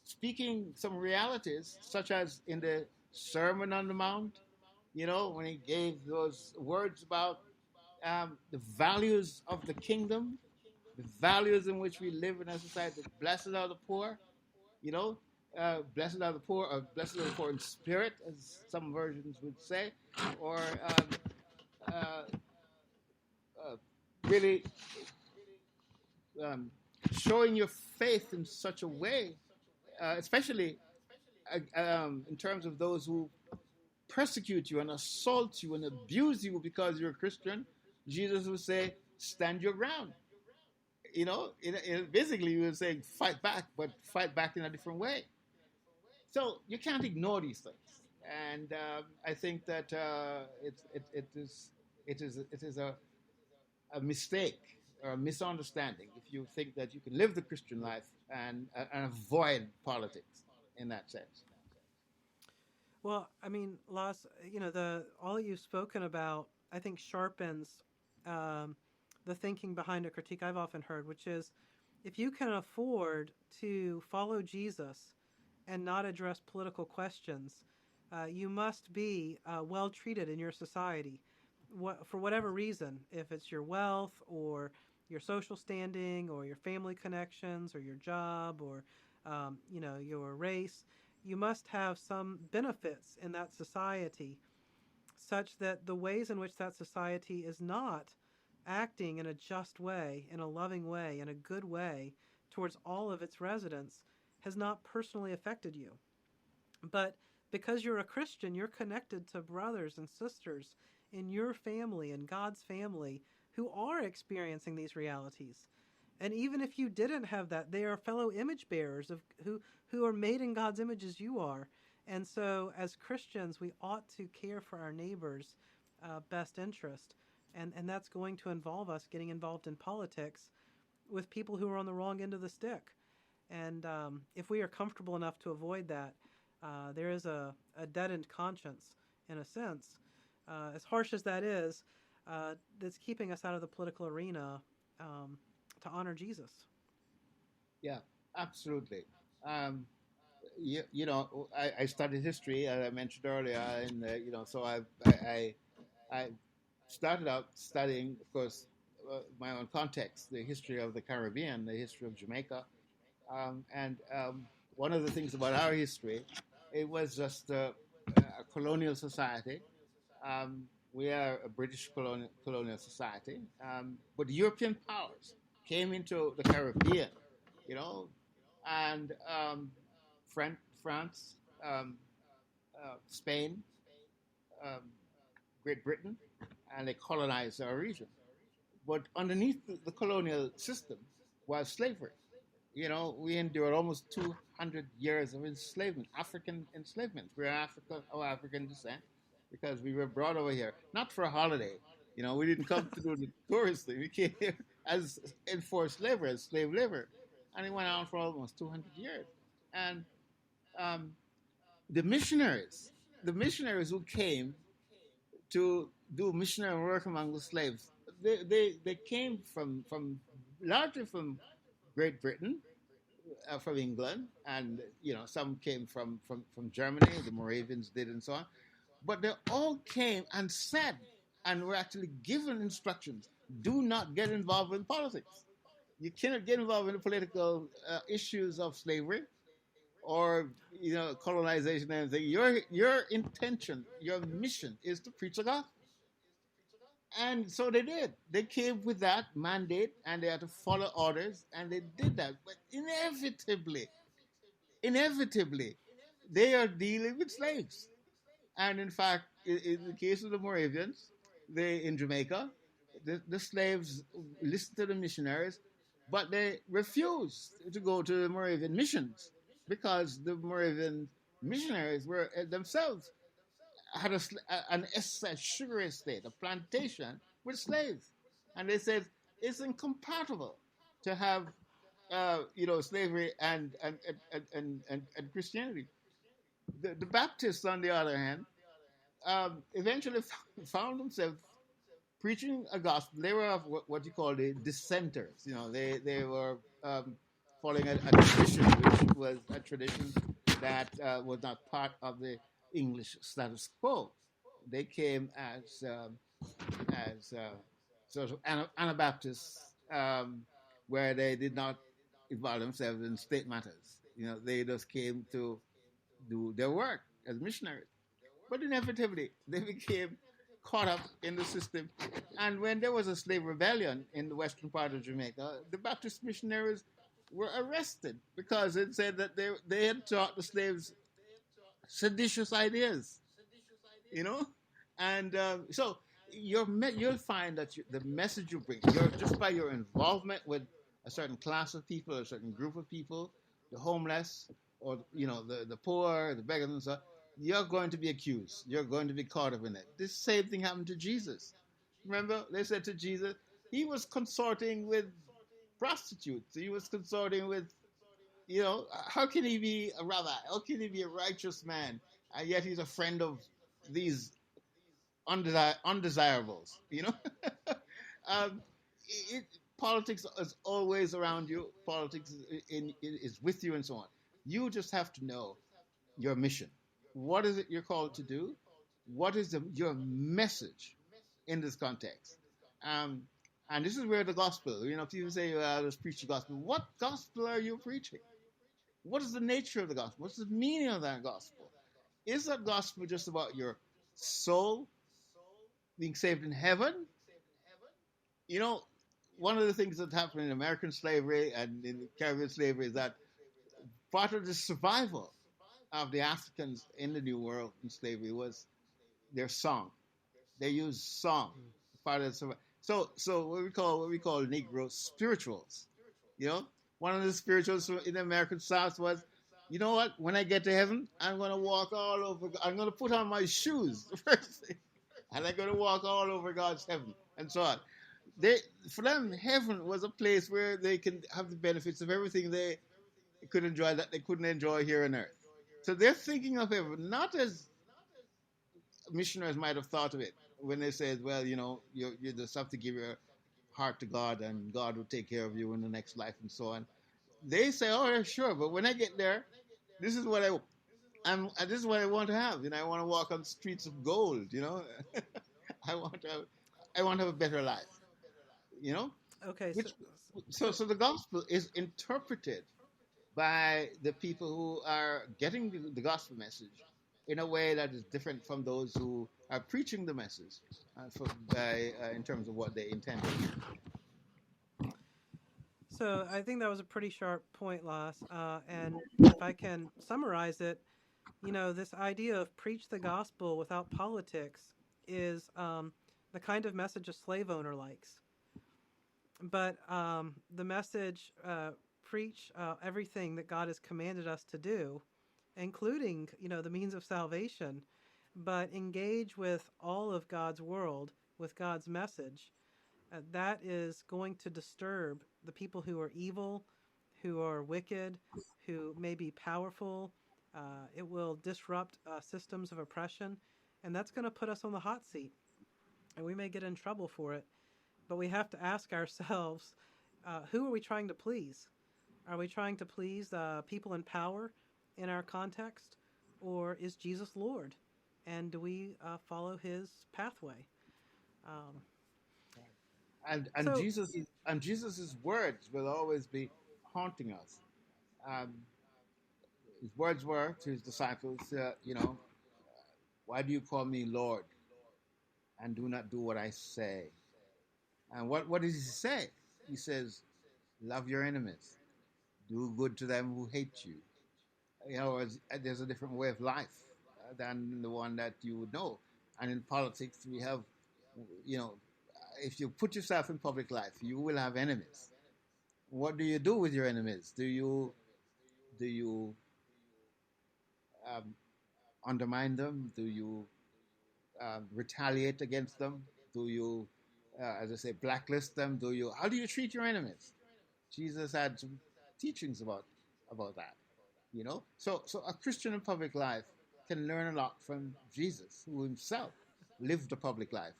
[SPEAKER 2] speaking some realities, such as in the Sermon on the Mount, when he gave those words about the values of the kingdom, the values in which we live in a society. Blessed are the poor, you know, blessed are the poor, or blessed are the poor in spirit, as some versions would say, or uh, uh, really um, showing your faith in such a way, especially in terms of those who persecute you and assault you and abuse you because you're a Christian. Jesus would say, stand your ground. Basically, you were saying fight back, but fight back in a different way. So you can't ignore these things, and I think that it is a mistake or a misunderstanding if you think that you can live the Christian life and avoid politics in that sense.
[SPEAKER 1] Well, I mean, Las, the all you've spoken about, I think sharpens um, the thinking behind a critique I've often heard, which is if you can afford to follow Jesus and not address political questions, you must be well treated in your society, for whatever reason, if it's your wealth or your social standing or your family connections or your job or your race. You must have some benefits in that society such that the ways in which that society is not acting in a just way, in a loving way, in a good way towards all of its residents has not personally affected you. But because you're a Christian, you're connected to brothers and sisters in your family and God's family who are experiencing these realities. And even if you didn't have that, they are fellow image bearers of who are made in God's image as you are. And so, as Christians, we ought to care for our neighbors' best interest, and that's going to involve us getting involved in politics with people who are on the wrong end of the stick. And if we are comfortable enough to avoid that, there is a deadened conscience, in a sense, as harsh as that is, that's keeping us out of the political arena to honor Jesus.
[SPEAKER 2] Yeah, absolutely. Um, I studied history, as I mentioned earlier, and so I started out studying, of course, my own context, the history of the Caribbean, the history of Jamaica, and one of the things about our history, it was just a colonial society. We are a British colonial society, but European powers came into the Caribbean, you know, and France, Spain, um, Great Britain, and they colonized our region. But underneath the colonial system was slavery. We endured almost 200 years of enslavement, African enslavement. We're of African descent because we were brought over here, not for a holiday. We didn't come to do the tourist thing. We came here as enforced labor, as slave labor. and it went on for almost 200 years. And um, the missionaries, the missionaries who came to do missionary work among the slaves, they came from largely from Great Britain, from England, and some came from Germany. The Moravians did, and so on. But they all came and said, and were actually given instructions: do not get involved in politics. You cannot get involved in the political issues of slavery or colonization and everything. Your intention, your mission is to preach the gospel. And so they did. They came with that mandate and they had to follow orders and they did that. But inevitably, they are dealing with slaves. And in fact, in the case of the Moravians, they in Jamaica, the slaves listened to the missionaries, but they refused to go to the Moravian missions because the Moravian missionaries were themselves had an sugar estate, a plantation with slaves, and they said it's incompatible to have slavery and Christianity. The Baptists, on the other hand, eventually found themselves preaching a gospel. They were of what you call the dissenters. They were following a tradition, which was a tradition that was not part of the English status quo. They came as sort of Anabaptists, where they did not involve themselves in state matters. They just came to do their work as missionaries. But inevitably, they became caught up in the system. And when there was a slave rebellion in the western part of Jamaica, the Baptist missionaries were arrested because it said that they had taught the slaves seditious ideas, you know? And so you'll find that the message you bring, just by your involvement with a certain class of people, a certain group of people, the homeless, or the poor, the beggars, and so on, you're going to be accused. You're going to be caught up in it. This same thing happened to Jesus. Remember, they said to Jesus, he was consorting with prostitutes. He was consorting with, how can he be a rabbi? How can he be a righteous man? And yet he's a friend of these undesirables, um, politics is always around you. Politics is with you and so on. You just have to know your mission. What is it you're called to do? What is your message in this context? And this is where the gospel, people say, let's preach the gospel. What gospel are you preaching? What is the nature of the gospel? What's the meaning of that gospel? Is that gospel just about your soul being saved in heaven? One of the things that happened in American slavery and in Caribbean slavery is that part of the survival of the Africans in the New World in slavery was their song. They used song part of the survival. So what we call Negro spirituals. One of the spirituals in the American South was, you know what? When I get to heaven, I'm going to walk all over. I'm going to put on my shoes first thing, and I'm going to walk all over God's heaven, and so on. For them, heaven was a place where they can have the benefits of everything they could enjoy that they couldn't enjoy here on earth. So they're thinking of heaven not as missionaries might have thought of it when they said, well, you just have to give your heart to God and God will take care of you in the next life and so on. They say, oh, yeah, sure, but when I get there, this is what this is what I want to have. I want to walk on streets of gold. I want to have a better life.
[SPEAKER 1] Okay,
[SPEAKER 2] Which so the gospel is interpreted by the people who are getting the gospel message in a way that is different from those who are preaching the message in terms of what they intended.
[SPEAKER 1] So I think that was a pretty sharp point, Las. And if I can summarize it, this idea of preach the gospel without politics is the kind of message a slave owner likes. But the message, preach everything that God has commanded us to do, including, the means of salvation, but engage with all of God's world, with God's message, that is going to disturb the people who are evil, who are wicked, who may be powerful. It will disrupt systems of oppression, and that's going to put us on the hot seat, and we may get in trouble for it. But we have to ask ourselves, who are we trying to please? Are we trying to please people in power in our context, or is Jesus Lord? And do we follow His pathway? Um,
[SPEAKER 2] And
[SPEAKER 1] so,
[SPEAKER 2] Jesus's words will always be haunting us. Um, his words were to his disciples, why do you call me Lord and do not do what I say? And what does he say? He says, love your enemies, do good to them who hate you. There's a different way of life than the one that you would know. And in politics, we have, you know, if you put yourself in public life, you will have enemies. What do you do with your enemies? Do you um, undermine them? Do you retaliate against them? Do you, as I say, blacklist them? How do you treat your enemies? Jesus had some teachings about that. So a Christian in public life can learn a lot from Jesus, who himself lived a public life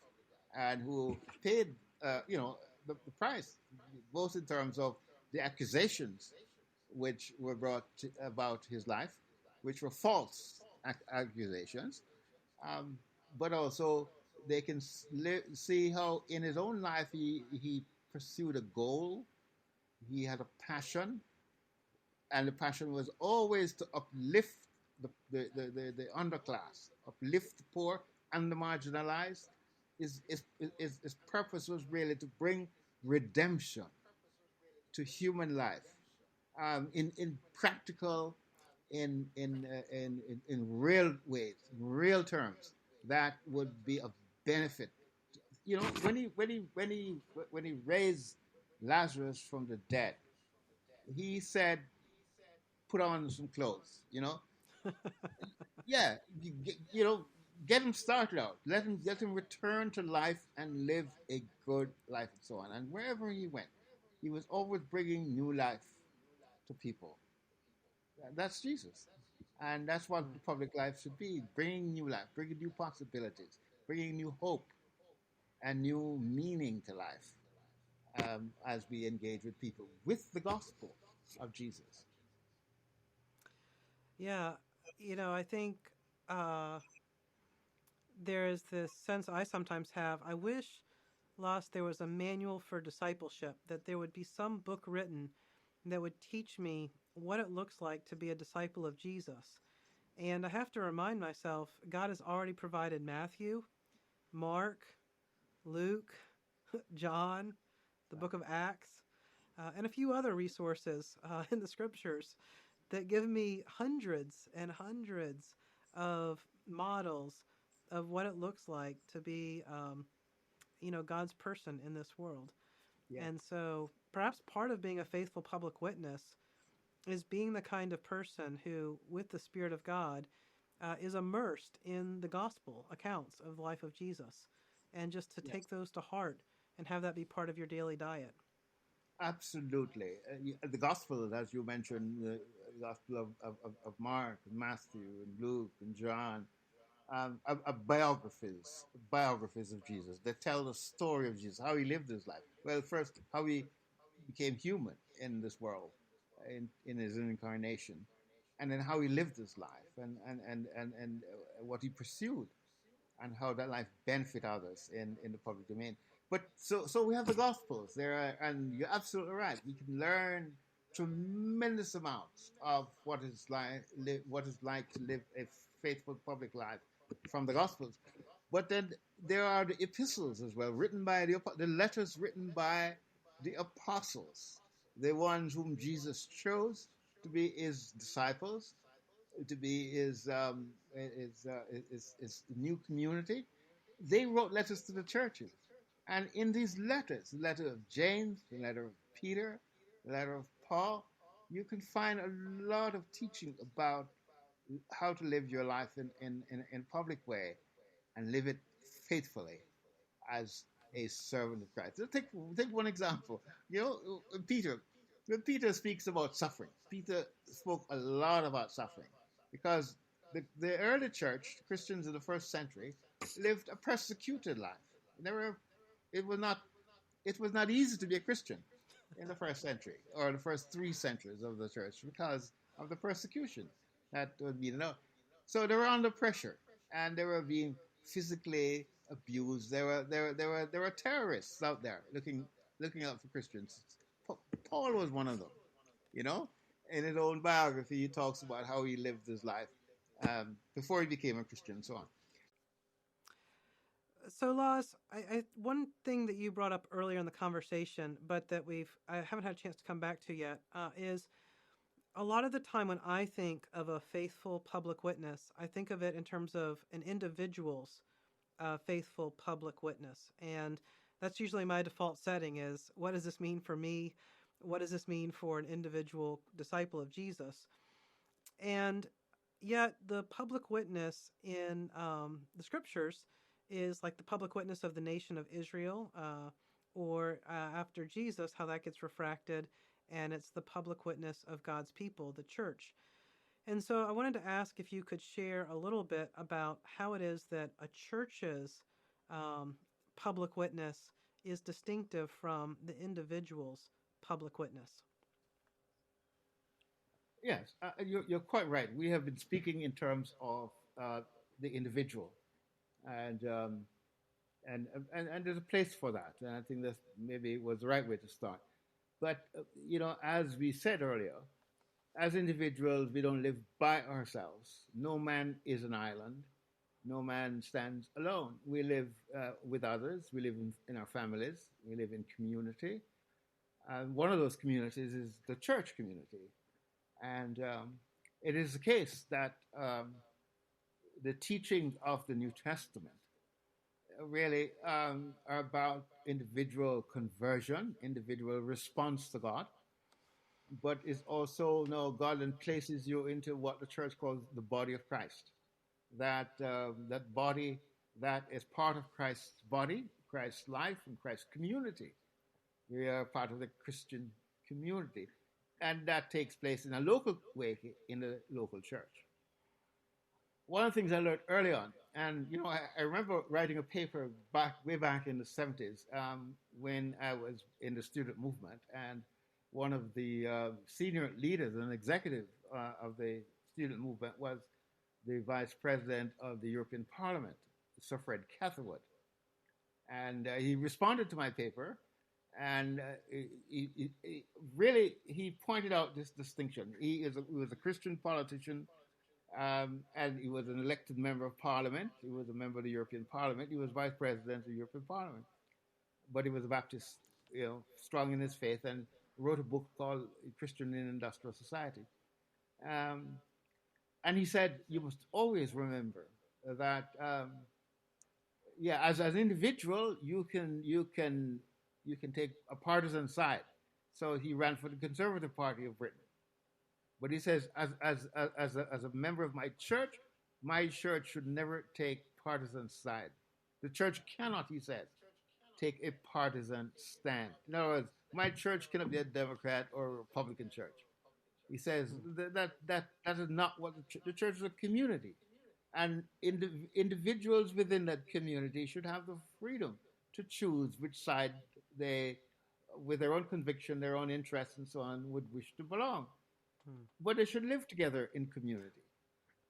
[SPEAKER 2] and who paid, the price, both in terms of the accusations which were brought about his life, which were false accusations, um, but also they can see how in his own life he pursued a goal, he had a passion, and the passion was always to uplift the underclass, uplift the poor and the marginalized. His purpose was really to bring redemption to human life, in practical, in real ways, in real terms, that would be of benefit. When he raised Lazarus from the dead, he said, "Put on some clothes." Yeah, get him started out. Let him return to life and live a good life, and so on. And wherever he went, he was always bringing new life to people. That's Jesus. And that's what the public life should be, bringing new life, bringing new possibilities, bringing new hope and new meaning to life, as we engage with people with the gospel of Jesus.
[SPEAKER 1] yeah, I think uh, there is this sense I sometimes have. I wish, Lost, there was a manual for discipleship, that there would be some book written that would teach me what it looks like to be a disciple of Jesus. And I have to remind myself, God has already provided Matthew, Mark, Luke, John, the book of Acts, and a few other resources in the scriptures that give me hundreds and hundreds of models of what it looks like to be, God's person in this world.
[SPEAKER 2] Yeah.
[SPEAKER 1] And so perhaps part of being a faithful public witness is being the kind of person who, with the Spirit of God, is immersed in the gospel accounts of the life of Jesus, and just to
[SPEAKER 2] Yes.
[SPEAKER 1] take those to heart and have that be part of your daily diet.
[SPEAKER 2] Absolutely. The Gospel, as you mentioned, the Gospel of Mark, and Matthew, and Luke, and John, are biographies of Jesus. They tell the story of Jesus, how he lived his life. Well, first, how he became human in this world, in his incarnation, and then how he lived his life, and what he pursued, and how that life benefit others in the public domain. But so we have the Gospels there, and you're absolutely right. We can learn tremendous amounts of what is like to live a faithful public life from the Gospels. But then there are the epistles as well, written by the letters written by the apostles, the ones whom Jesus chose to be his disciples, to be his new community. They wrote letters to the churches. And in these letters, the letter of James, the letter of Peter, the letter of Paul, you can find a lot of teaching about how to live your life in a public way and live it faithfully as a servant of Christ. Take one example. Peter. when Peter speaks about suffering, Peter spoke a lot about suffering because the early church, Christians in the first century, lived a persecuted life. They were, it was not it was not easy to be a Christian in the first century or the first 3 centuries of the church because of the persecution that would be so they were under pressure and they were being physically abused. There were terrorists out there looking out for Christians. Paul was one of them. You know, in his own biography, he talks about how he lived his life before he became a Christian and so on.
[SPEAKER 1] So, Laws, one thing that you brought up earlier in the conversation, but that I haven't had a chance to come back to yet, is a lot of the time when I think of a faithful public witness, I think of it in terms of an individual's faithful public witness, and that's usually my default setting: is what does this mean for me? What does this mean for an individual disciple of Jesus? And yet, the public witness in the scriptures is like the public witness of the nation of Israel, or after Jesus, how that gets refracted, and it's the public witness of God's people, the church. And so I wanted to ask if you could share a little bit about how it is that a church's public witness is distinctive from the individual's public witness.
[SPEAKER 2] Yes, you're quite right. We have been speaking in terms of the individual, and and there's a place for that, and I think that maybe was the right way to start. But as we said earlier, as individuals, we don't live by ourselves. No man is an island. No man stands alone. We live with others. We live in our families. We live in community. One of those communities is the church community. And it is the case that the teachings of the New Testament really are about individual conversion, individual response to God, but it's also God then places you into what the church calls the body of Christ. That body that is part of Christ's body, Christ's life, and Christ's community. We are part of the Christian community. And that takes place in a local way in the local church. One of the things I learned early on, and I remember writing a paper way back in the 70s when I was in the student movement, and one of the senior leaders and executive of the student movement was the vice president of the European Parliament, Sir Fred Catherwood. And he responded to my paper, and he pointed out this distinction. He was a Christian politician, and he was an elected member of Parliament. He was a member of the European Parliament. He was vice president of the European Parliament. But he was a Baptist, strong in his faith, and wrote a book called Christian in Industrial Society. And he said, you must always remember that, as an individual, you can take a partisan side. So he ran for the Conservative Party of Britain. But he says, as a member of my church should never take partisan side. The church cannot, he says, take a partisan stand. In other words, my church cannot be a Democrat or a Republican church. He says that is not what the church is. A community, and individuals within that community should have the freedom to choose which side they, with their own conviction, their own interests, and so on, would wish to belong. But they should live together in community.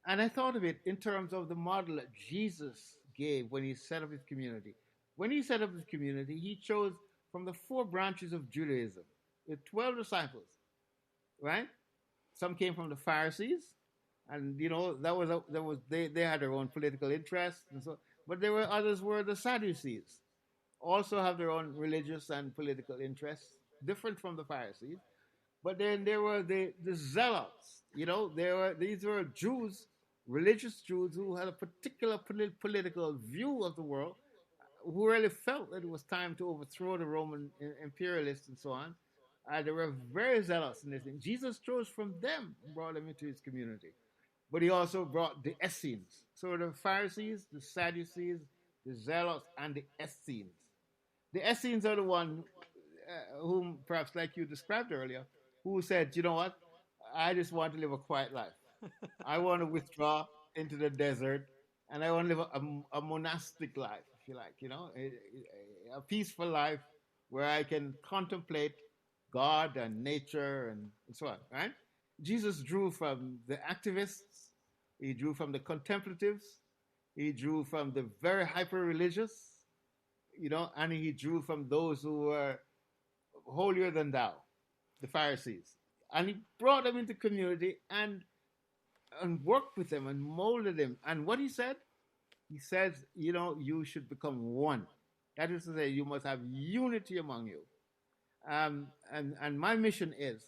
[SPEAKER 2] And I thought of it in terms of the model that Jesus gave when he set up his community. When he set up his community, he chose from the 4 branches of Judaism, the 12 disciples, right? Some came from the Pharisees, and they had their own political interests, and so. But there were others were the Sadducees, also have their own religious and political interests, different from the Pharisees. But then there were the Zealots. These were Jews, religious Jews who had a particular political view of the world, who really felt that it was time to overthrow the Roman imperialists and so on. They were very zealous in this thing. Jesus chose from them and brought them into his community. But he also brought the Essenes. So the Pharisees, the Sadducees, the Zealots, and the Essenes. The Essenes are the one whom, perhaps like you described earlier, who said, you know what, I just want to live a quiet life. I want to withdraw into the desert, and I want to live a monastic life, if you like, a peaceful life where I can contemplate God and nature and so on, right? Jesus drew from the activists, he drew from the contemplatives, he drew from the very hyper religious, and he drew from those who were holier than thou, the Pharisees. And he brought them into community and worked with them and molded them. And what he says, you should become one. That is to say, you must have unity among you. And my mission is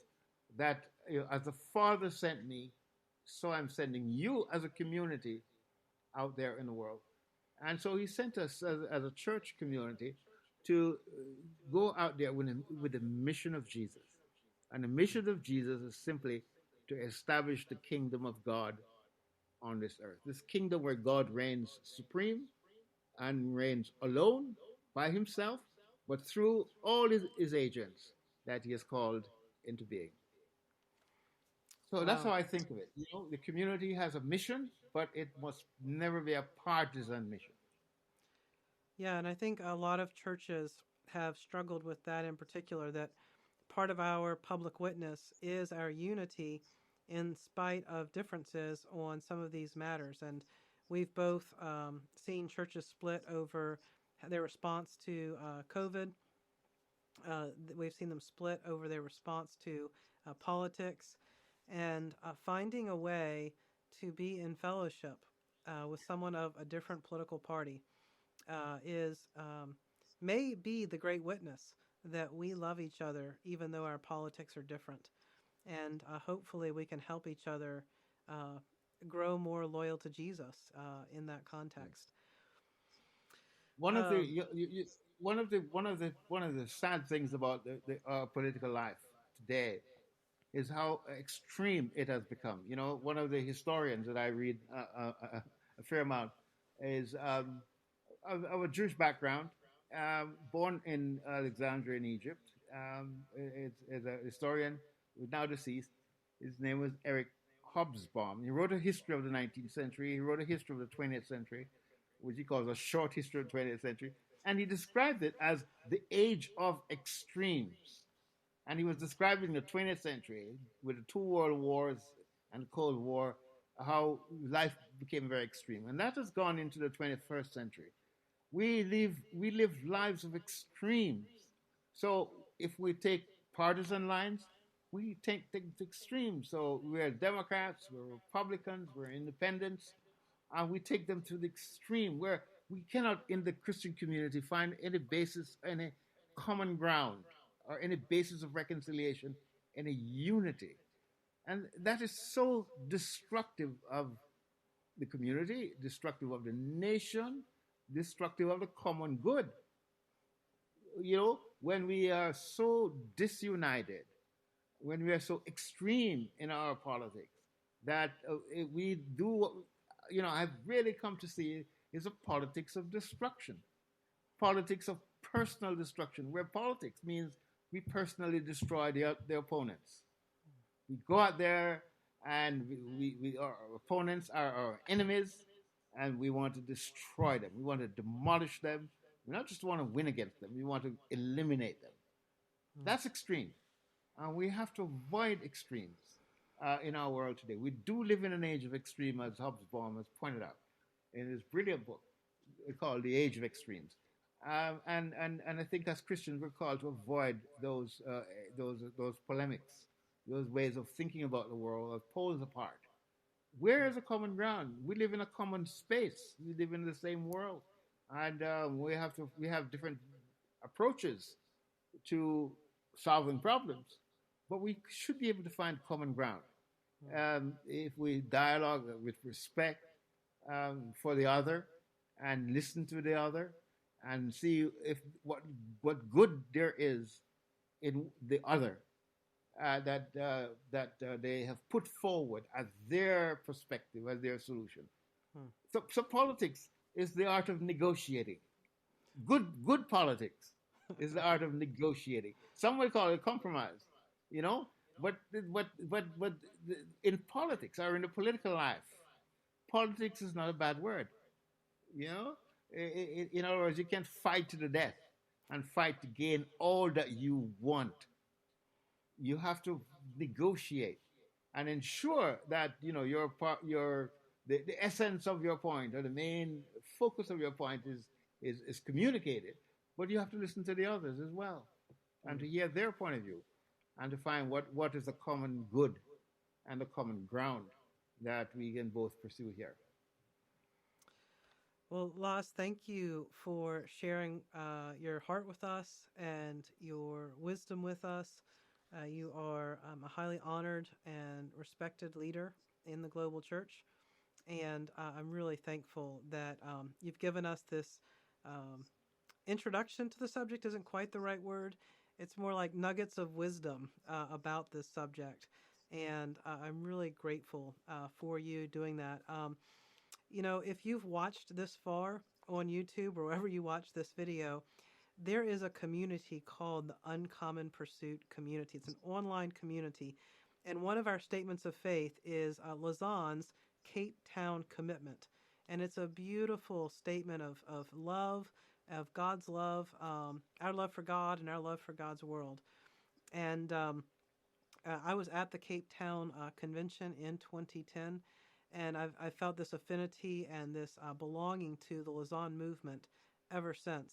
[SPEAKER 2] that as the Father sent me, so I'm sending you as a community out there in the world. And so he sent us as a church community to go out there with the mission of Jesus. And the mission of Jesus is simply to establish the kingdom of God on this earth. This kingdom where God reigns supreme and reigns alone by himself, but through all his agents that he has called into being. So that's
[SPEAKER 1] Wow.
[SPEAKER 2] how I think of it. The community has a mission, but it must never be a partisan mission.
[SPEAKER 1] Yeah, and I think a lot of churches have struggled with that in particular, that part of our public witness is our unity in spite of differences on some of these matters. And we've both seen churches split over their response to COVID. We've seen them split over their response to politics, and finding a way to be in fellowship with someone of a different political party is may be the great witness that we love each other even though our politics are different, and hopefully we can help each other uh, grow more loyal to Jesus in that context.
[SPEAKER 2] One of the
[SPEAKER 1] Um,
[SPEAKER 2] one of the sad things about the political life today is how extreme it has become. One of the historians that I read a fair amount is of a Jewish background, born in Alexandria in Egypt. Is a historian who's now deceased. His name was Eric Hobsbawm. He wrote a history of the 19th century. He wrote a history of the 20th century, which he calls a short history of the 20th century. And he described it as the age of extremes. And he was describing the 20th century with the two world wars and the Cold War, how life became very extreme. And that has gone into the 21st century. We live lives of extremes. So if we take partisan lines, we take the extremes. So we're Democrats, we're Republicans, we're independents, and we take them to the extreme where we cannot in the Christian community find any basis, any common ground, or any basis of reconciliation, any unity. And that is so destructive of the community, destructive of the nation, destructive of the common good. When we are so disunited, when we are so extreme in our politics, that we do what, I've really come to see is a politics of destruction, politics of personal destruction, where politics means we personally destroy the opponents. We go out there and our opponents are our enemies, and we want to destroy them. We want to demolish them. We not just want to win against them. We want to eliminate them.
[SPEAKER 1] mm,
[SPEAKER 2] That's extreme. And we have to avoid extremes in our world today. We do live in an age of extreme, as Hobsbawm has pointed out in his brilliant book called The Age of Extremes. And I think as Christians we're called to avoid those polemics, those ways of thinking about the world, of poles apart. Where is a common ground? We live in a common space. We live in the same world, and we have different approaches to solving problems, but we should be able to find common ground
[SPEAKER 1] mm,
[SPEAKER 2] if we dialogue with respect for the other and listen to the other and see if what good there is in the other that they have put forward as their perspective, as their solution.
[SPEAKER 1] mm.
[SPEAKER 2] So politics is the art of negotiating. Good politics is the art of negotiating. Some will call it compromise. You know, but in politics or in the political life, politics is not a bad word. You know, in other words, you can't fight to the death and fight to gain all that you want. You have to negotiate and ensure that your part, your the essence of your point or the main focus of your point is communicated. But you have to listen to the others as well and
[SPEAKER 1] Mm.
[SPEAKER 2] to hear their point of view and to find what is the common good and the common ground that we can both pursue here.
[SPEAKER 1] Well, Loss, thank you for sharing your heart with us and your wisdom with us. You are a highly honored and respected leader in the global church. And I'm really thankful that you've given us this um, introduction to the subject, isn't quite the right word. It's more like nuggets of wisdom about this subject. And I'm really grateful for you doing that. If you've watched this far on YouTube or wherever you watch this video, there is a community called the Uncommon Pursuit Community. It's an online community. And one of our statements of faith is Lausanne's Cape Town commitment. And it's a beautiful statement of love, of God's love, our love for God and our love for God's world. And I was at the Cape Town convention in 2010, and I've felt this affinity and this belonging to the Lausanne movement ever since.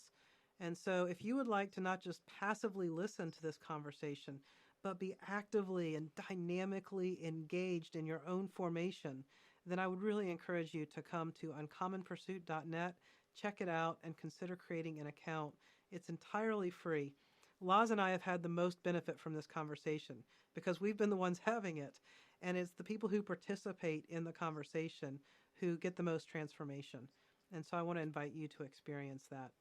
[SPEAKER 1] And so, if you would like to not just passively listen to this conversation, but be actively and dynamically engaged in your own formation, then I would really encourage you to come to uncommonpursuit.net, check it out, and consider creating an account. It's entirely free. Laz and I have had the most benefit from this conversation because we've been the ones having it. And it's the people who participate in the conversation who get the most transformation. And so I want to invite you to experience that.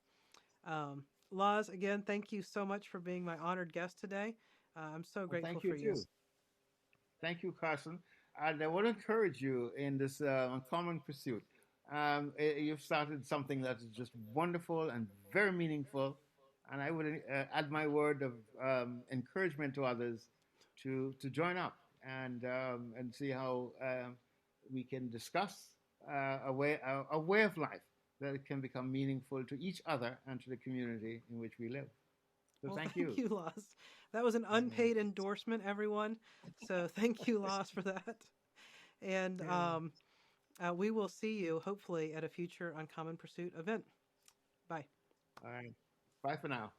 [SPEAKER 1] Laz, again, thank you so much for being my honored guest today. I'm so
[SPEAKER 2] Well,
[SPEAKER 1] grateful
[SPEAKER 2] thank you
[SPEAKER 1] for you.
[SPEAKER 2] too. Thank you, Carson. And I want to encourage you in this uncommon pursuit. You've started something that is just wonderful and very meaningful. And I would add my word of encouragement to others to join up and see how we can discuss a way of life that can become meaningful to each other and to the community in which we live. So
[SPEAKER 1] Well,
[SPEAKER 2] thank
[SPEAKER 1] thank
[SPEAKER 2] you.
[SPEAKER 1] you, Laz. That was an unpaid endorsement, everyone. So thank you, Laz, for that. And
[SPEAKER 2] Yeah.
[SPEAKER 1] we will see you hopefully at a future Uncommon Pursuit event. Bye.
[SPEAKER 2] All right. Bye for now.